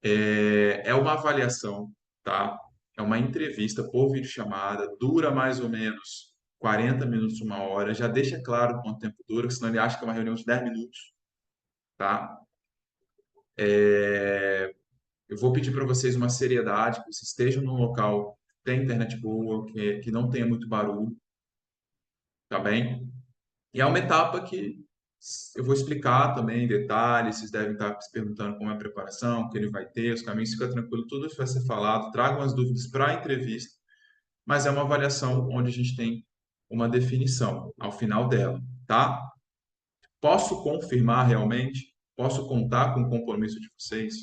É uma avaliação, tá? É uma entrevista por videochamada, dura mais ou menos 40 minutos, uma hora. Já deixa claro quanto tempo dura, senão ele acha que é uma reunião de 10 minutos, tá? Eu vou pedir para vocês uma seriedade, que vocês estejam num local que tem internet boa, que não tenha muito barulho, tá bem? E é uma etapa que eu vou explicar também em detalhes, vocês devem estar se perguntando como é a preparação, o que ele vai ter, os caminhos, fica tranquilo, tudo isso vai ser falado, tragam as dúvidas para a entrevista, mas é uma avaliação onde a gente tem uma definição ao final dela, tá? Posso confirmar realmente? Posso contar com o compromisso de vocês?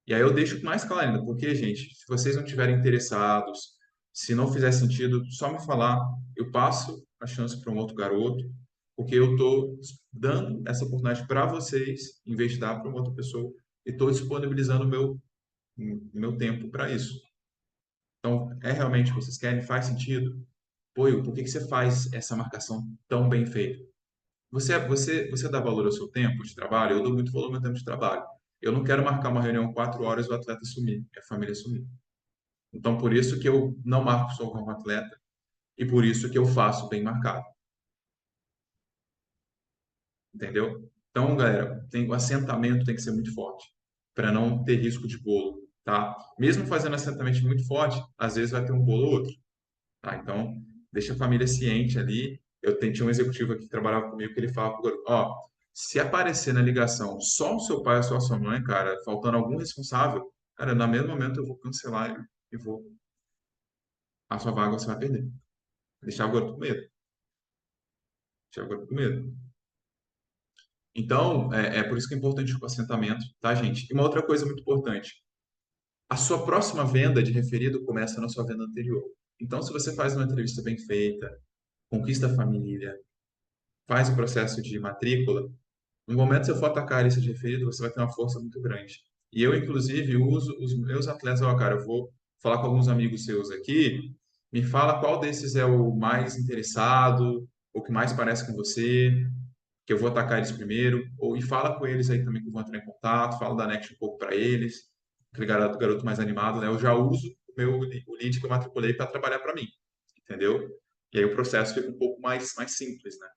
E aí eu deixo mais claro ainda, porque, gente, se vocês não estiverem interessados, se não fizer sentido, só me falar, eu passo a chance para um outro garoto, porque eu estou dando essa oportunidade para vocês, em vez de dar para uma outra pessoa, e estou disponibilizando meu tempo para isso. Então, é realmente o que vocês querem? Faz sentido? Pô, por que que você faz essa marcação tão bem feita? Você dá valor ao seu tempo de trabalho? Eu dou muito valor ao meu tempo de trabalho. Eu não quero marcar uma reunião 4 horas e o atleta sumir, e a família sumir. Então, por isso que eu não marco só com o atleta e por isso que eu faço bem marcado. Entendeu? Então, galera, o assentamento tem que ser muito forte para não ter risco de bolo, tá? Mesmo fazendo assentamento muito forte, às vezes vai ter um bolo ou outro, tá? Então, deixa a família ciente ali. Tinha um executivo aqui que trabalhava comigo que ele falava pro garoto, ó, se aparecer na ligação só o seu pai ou só a sua mãe, cara, faltando algum responsável, cara, no mesmo momento eu vou cancelar e vou. A sua vaga você vai perder. Deixar o garoto com medo. Deixar o garoto com medo. Então, é por isso que é importante o assentamento, tá, gente? E uma outra coisa muito importante. A sua próxima venda de referido começa na sua venda anterior. Então, se você faz uma entrevista bem feita, conquista a família, faz o processo de matrícula, no momento que você for atacar a lista de referido, você vai ter uma força muito grande. E eu, inclusive, uso os meus atletas, ó, cara, eu vou falar com alguns amigos seus aqui, me fala qual desses é o mais interessado, o que mais parece com você, que eu vou atacar eles primeiro, e fala com eles aí também que eu vou entrar em contato, fala da Next um pouco para eles, aquele garoto mais animado, né? Eu já uso o lead que eu matriculei para trabalhar para mim, entendeu? E aí o processo fica um pouco mais simples, né?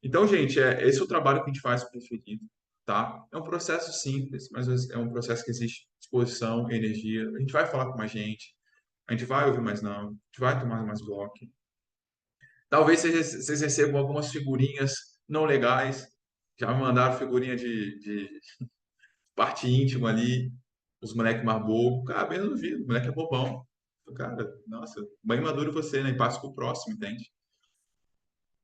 Então, gente, esse é o trabalho que a gente faz com o preferido, tá? É um processo simples, mas é um processo que existe disposição, energia. A gente vai falar com mais gente, a gente vai ouvir mais não, a gente vai tomar mais bloco. Talvez vocês recebam algumas figurinhas não legais. Já me mandaram figurinha de parte íntima ali, os moleques mais bobos. Cara, bem duvido, o moleque é bobão. Cara, nossa, bem maduro você, né? E passa pro próximo, entende?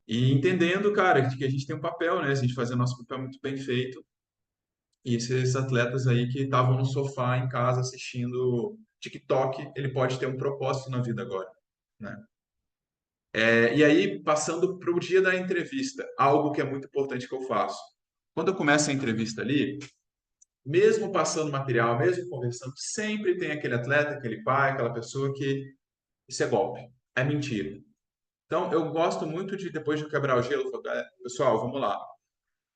E entendendo, cara, que a gente tem um papel, né? A gente fazer nosso papel muito bem feito. E esses atletas aí que estavam no sofá em casa assistindo TikTok, ele pode ter um propósito na vida agora, né? E aí, passando para o dia da entrevista, algo que é muito importante que eu faço. Quando eu começo a entrevista ali, mesmo passando material, mesmo conversando, sempre tem aquele atleta, aquele pai, aquela pessoa que isso é golpe, é mentira. Então, eu gosto muito de, depois de quebrar o gelo, falar, pessoal, vamos lá.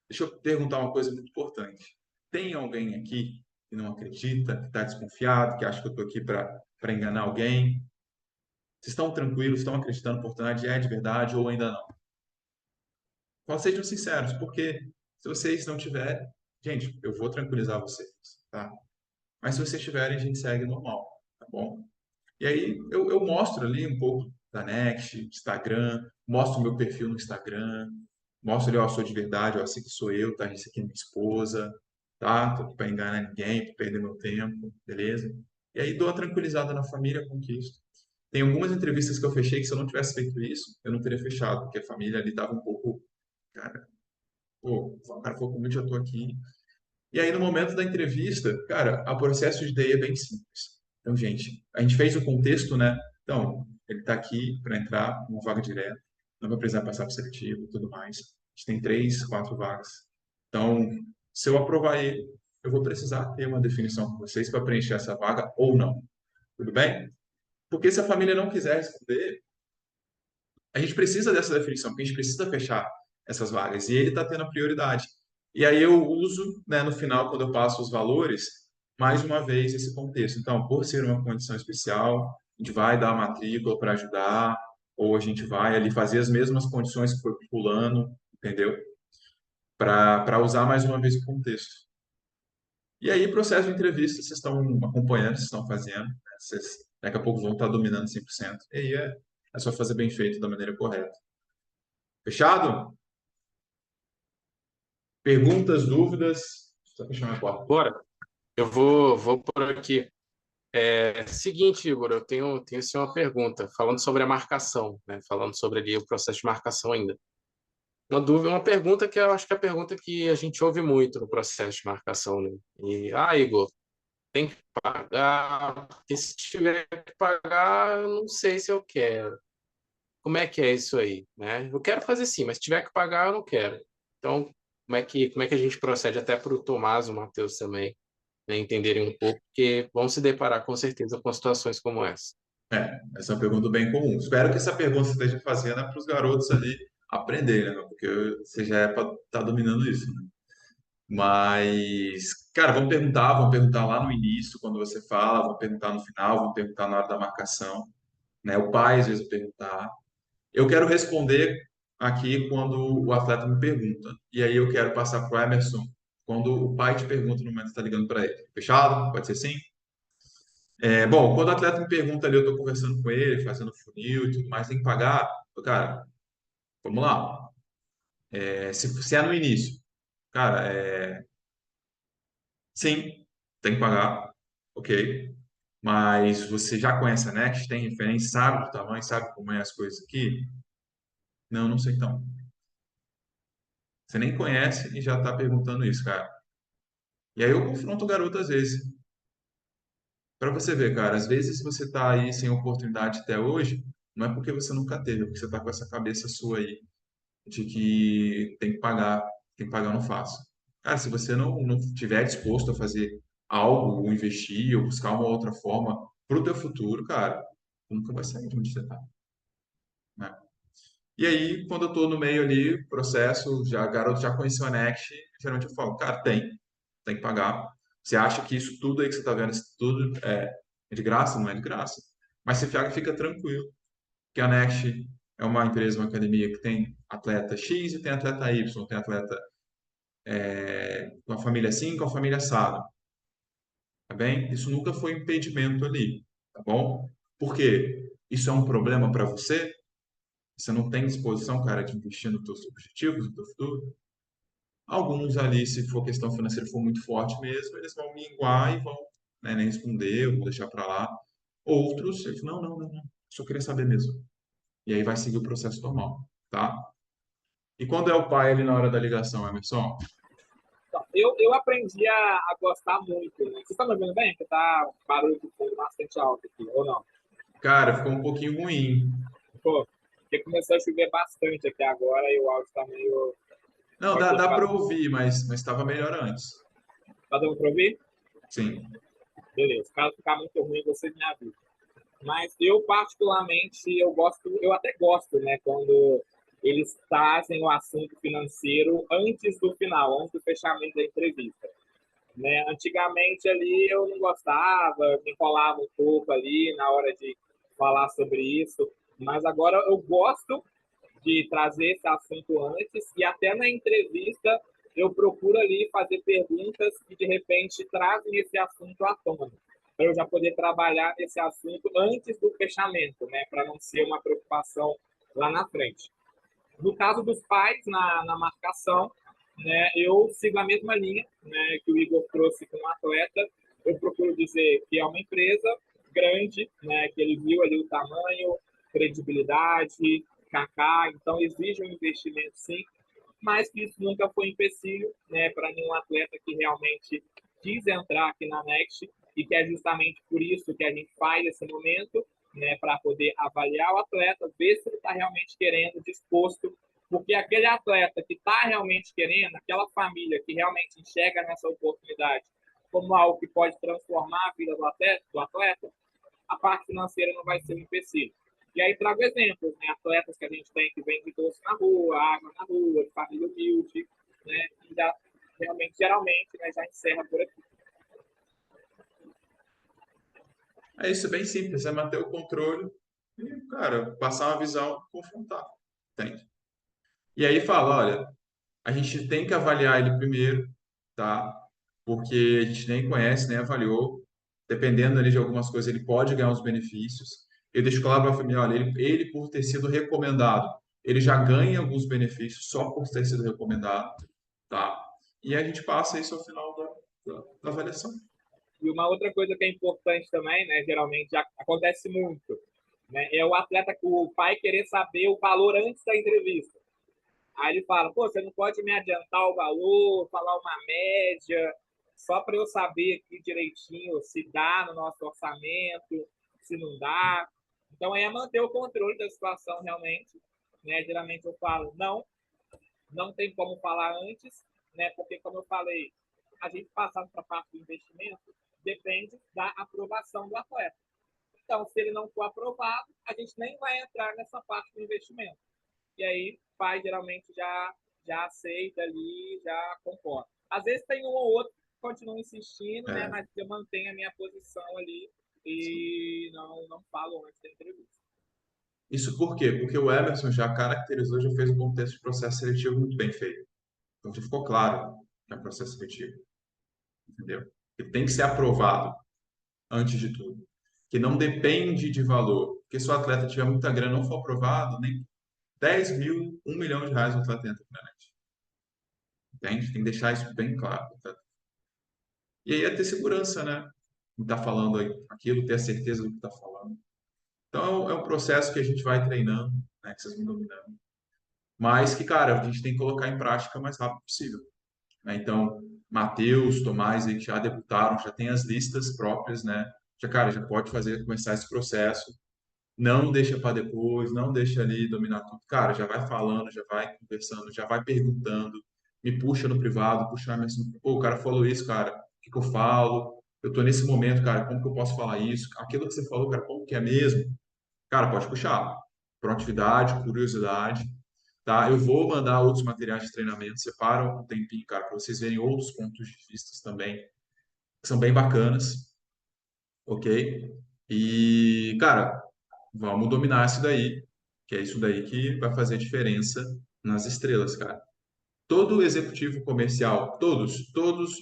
Deixa eu perguntar uma coisa muito importante. Tem alguém aqui que não acredita, que está desconfiado, que acha que eu estou aqui para enganar alguém? Vocês estão tranquilos, estão acreditando que a oportunidade é de verdade ou ainda não? Sejam sinceros, porque Se vocês não tiverem, gente, eu vou tranquilizar vocês, tá? Mas se vocês tiverem, a gente segue normal, tá bom? E aí eu mostro ali um pouco da Next, Instagram, mostro o meu perfil no Instagram, mostro ali, ó, sou de verdade, ó, assim que sou eu, tá? Isso aqui é minha esposa, tá? Tô para enganar ninguém, para perder meu tempo, beleza? E aí dou uma tranquilizada na família, conquisto. Tem algumas entrevistas que eu fechei que se eu não tivesse feito isso, eu não teria fechado, porque a família ali tava um pouco, cara, pô, o cara falou comigo, já tô aqui. E aí no momento da entrevista, cara, o processo de DI é bem simples. Então, gente, a gente fez o contexto, né? Então, ele está aqui para entrar uma vaga direta, não vai precisar passar por seletivo e tudo mais. A gente tem 3, 4 vagas. Então, se eu aprovar ele, eu vou precisar ter uma definição com vocês para preencher essa vaga ou não. Tudo bem? Porque se a família não quiser responder, a gente precisa dessa definição, porque a gente precisa fechar essas vagas. E ele está tendo a prioridade. E aí eu uso, né, no final, quando eu passo os valores, mais uma vez esse contexto. Então, por ser uma condição especial, a gente vai dar a matrícula para ajudar, ou a gente vai ali fazer as mesmas condições que foi pulando, entendeu? Para usar mais uma vez o contexto. E aí, processo de entrevista, vocês estão acompanhando, vocês estão fazendo, né? Vocês daqui a pouco vão estar dominando 100%. E aí é só fazer bem feito da maneira correta. Fechado? Perguntas, dúvidas? Só fechar minha porta. Bora. Eu vou por aqui. Seguinte, Igor, eu tenho assim, uma pergunta, falando sobre a marcação, né? Falando sobre ali o processo de marcação ainda. Uma dúvida, uma pergunta que eu acho que é a pergunta que a gente ouve muito no processo de marcação, né? Igor, tem que pagar, porque se tiver que pagar, eu não sei se eu quero. Como é que é isso aí, né? Eu quero fazer sim, mas se tiver que pagar, eu não quero. Então, como é que a gente procede até para o Tomás e o Matheus também, né, entenderem um pouco, porque vão se deparar com certeza com situações como essa. Essa é uma pergunta bem comum. Espero que essa pergunta você esteja fazendo para os garotos ali aprenderem, né? Porque você já é para estar dominando isso, né? Mas, cara, vamos perguntar lá no início, quando você fala, vamos perguntar no final, vamos perguntar na hora da marcação, né? O pai às vezes vai perguntar. Eu quero responder aqui quando o atleta me pergunta. E aí eu quero passar para o Emerson quando o pai te pergunta no momento que está ligando para ele. Fechado? Pode ser sim? Bom, quando o atleta me pergunta ali, eu estou conversando com ele, fazendo funil e tudo mais, tem que pagar? Cara, vamos lá. Se é no início, cara, sim, tem que pagar, ok. Mas você já conhece a Next, tem referência, sabe do tamanho, sabe como é as coisas aqui? Não, não sei então. Você nem conhece e já está perguntando isso, cara. E aí eu confronto o garoto às vezes. Para você ver, cara, às vezes você está aí sem oportunidade até hoje, não é porque você nunca teve, é porque você está com essa cabeça sua aí de que tem que pagar, eu não faço. Cara, se você não tiver disposto a fazer algo, ou investir, ou buscar uma outra forma para o teu futuro, cara, nunca vai sair de onde você está, né? E aí, quando eu estou no meio ali, processo, já garoto já conheceu a Next, geralmente eu falo, cara, tem que pagar. Você acha que isso tudo aí que você está vendo, isso tudo é de graça? Não é de graça. Mas você fica tranquilo, que a Next é uma empresa, uma academia que tem atleta X e tem atleta Y, tem atleta com a família assim, com a família assada, tá bem? Isso nunca foi impedimento ali, tá bom? Por quê? Isso é um problema para você? Você não tem disposição, cara, de investir nos teus objetivos, no teu futuro? Alguns ali, se for questão financeira, for muito forte mesmo, eles vão minguar e vão, né, nem responder, ou vou deixar para lá. Outros, eles, não, só queria saber mesmo. E aí vai seguir o processo normal, tá? E quando é o pai ali na hora da ligação, Emerson? Então, eu aprendi a gostar muito, né? Você está me ouvindo bem? Porque tá barulho de fundo bastante alto aqui, ou não? Cara, ficou um pouquinho ruim. Pô, porque começou a chover bastante aqui agora e o áudio está meio. Não, Pode dá, ter dá para ficado. ouvir, mas estava melhor antes. Tá dando para ouvir? Sim. Beleza. Caso ficar muito ruim, você me avisa. Mas eu, particularmente, eu até gosto, né, quando eles trazem o assunto financeiro antes do final, antes do fechamento da entrevista. Né? Antigamente ali eu não gostava, me enrolava um pouco ali na hora de falar sobre isso, mas agora eu gosto de trazer esse assunto antes e até na entrevista eu procuro ali fazer perguntas que, de repente, trazem esse assunto à tona, para eu já poder trabalhar nesse assunto antes do fechamento, né, para não ser uma preocupação lá na frente. No caso dos pais, na marcação, né, eu sigo a mesma linha, né, que o Igor trouxe com o atleta. Eu procuro dizer que é uma empresa grande, né, que ele viu ali o tamanho, credibilidade, Kaká, então exige um investimento sim, mas que isso nunca foi empecilho, né, para nenhum atleta que realmente quis entrar aqui na Next, e que é justamente por isso que a gente faz esse momento, né, para poder avaliar o atleta, ver se ele está realmente querendo, disposto, porque aquele atleta que está realmente querendo, aquela família que realmente enxerga nessa oportunidade como algo que pode transformar a vida do atleta, a parte financeira não vai ser um empecilho. E aí trago exemplos, né? Atletas que a gente tem que vende doce na rua, água na rua, de família humilde, né? E já, realmente, geralmente, né, já encerra por aqui. É isso, é bem simples, é manter o controle e, cara, passar uma visão confrontável, entende? E aí fala, olha, a gente tem que avaliar ele primeiro, tá? Porque a gente nem conhece, nem avaliou. Dependendo ali de algumas coisas, ele pode ganhar os benefícios. Eu deixo claro para a família, olha, ele por ter sido recomendado, ele já ganha alguns benefícios só por ter sido recomendado, tá? E a gente passa isso ao final da avaliação. E uma outra coisa que é importante também, né, geralmente já acontece muito, né, é o atleta, o pai querer saber o valor antes da entrevista. Aí ele fala, pô, você não pode me adiantar o valor, falar uma média, só para eu saber aqui direitinho se dá no nosso orçamento, se não dá. Então, é manter o controle da situação realmente. Né? Geralmente eu falo, não tem como falar antes, né? Porque, como eu falei, a gente passar para a parte do investimento depende da aprovação do atleta. Então, se ele não for aprovado, a gente nem vai entrar nessa parte do investimento. E aí, o pai geralmente já aceita ali, já concorda. Às vezes tem um ou outro que continua insistindo, né? Mas eu mantenho a minha posição ali e não falo antes da entrevista. Isso por quê? Porque o Emerson já caracterizou, já fez um contexto de processo seletivo muito bem feito. Então já ficou claro que é um processo seletivo, entendeu? Ele tem que ser aprovado antes de tudo. Que não depende de valor. Porque se o atleta tiver muita grana e não for aprovado, nem 10 mil, 1 milhão de reais o atleta entra na net. Entende? Tem que deixar isso bem claro. Tá? E aí é ter segurança, né? Não tá falando aquilo, ter a certeza do que está falando. Então é um processo que a gente vai treinando, né? Que vocês vão dominando. Mas que, cara, a gente tem que colocar em prática o mais rápido possível. Né? Então, Matheus, Tomás, aí que já debutaram, já tem as listas próprias, né? Já, cara, já pode fazer, começar esse processo. Não deixa para depois, não deixa ali dominar tudo. Cara, já vai falando, já vai conversando, já vai perguntando. Me puxa no privado, puxa na minha... Pô, o cara falou isso, cara. O que que eu falo? Eu tô nesse momento, cara, como que eu posso falar isso? Aquilo que você falou, cara, como que é mesmo? Cara, pode puxar. Proatividade, curiosidade, tá? Eu vou mandar outros materiais de treinamento, separa um tempinho, cara, para vocês verem outros pontos de vista também, que são bem bacanas, ok? E, cara, vamos dominar isso daí, que é isso daí que vai fazer a diferença nas estrelas, cara. Todo executivo comercial, todos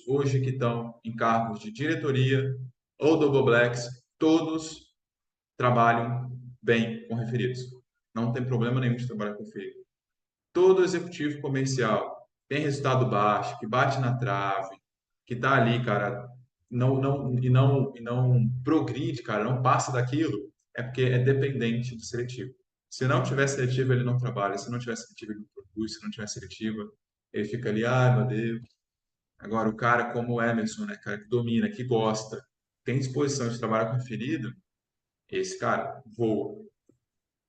hoje que estão em cargos de diretoria ou double blacks, todos trabalham bem com referidos. Não tem problema nenhum de trabalhar com referido. Todo executivo comercial tem resultado baixo, que bate na trave, que está ali, cara, não progride, cara, não passa daquilo, é porque é dependente do seletivo. Se não tiver seletivo, ele não trabalha. Se não tiver seletivo, ele não produz. Se não tiver seletiva, ele fica ali, ai, meu Deus. Agora, o cara como o Emerson, né, cara, que domina, que gosta, tem disposição de trabalhar com referido, esse cara voa.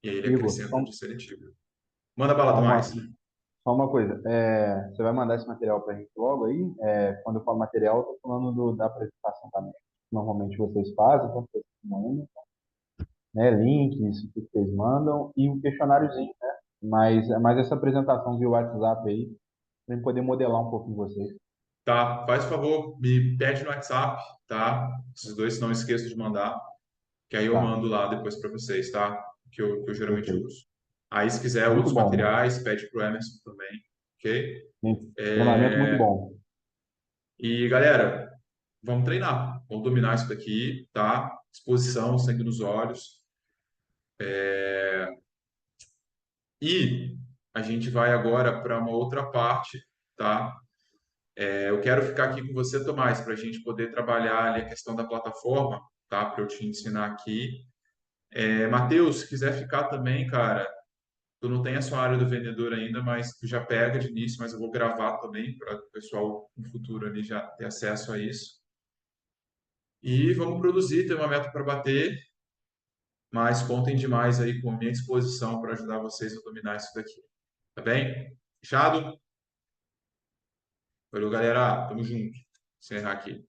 E aí ele Igor, acrescenta de seletivo. Manda bala, só uma, Tomás. só uma coisa. Você vai mandar esse material para a gente logo aí? Quando eu falo material, eu estou falando da apresentação também. Normalmente vocês fazem, então vocês mandam, né? Links, o que vocês mandam e um questionáriozinho, né? Mas essa apresentação via WhatsApp aí, para poder modelar um pouco de vocês. Tá, faz favor, me pede no WhatsApp, tá? Esses dois, não esqueça de mandar, que aí eu Tá, mando lá depois para vocês, tá? Que eu geralmente perfeito. uso. Aí, se quiser Muito outros bom. materiais, pede pro Emerson também, ok? Treinamento muito bom. E, galera, vamos treinar, vamos dominar isso daqui, tá? Disposição, sangue nos olhos. E a gente vai agora para uma outra parte, tá? Eu quero ficar aqui com você, Tomás, para a gente poder trabalhar ali a questão da plataforma, tá? Para eu te ensinar aqui. Matheus, se quiser ficar também, cara, tu não tem a sua área do vendedor ainda, mas tu já pega de início, mas eu vou gravar também para o pessoal no futuro ali já ter acesso a isso. E vamos produzir, ter uma meta para bater, mas contem demais aí com a minha disposição para ajudar vocês a dominar isso daqui. Tá bem? Fechado? Valeu, galera. Tamo junto. Vou encerrar aqui.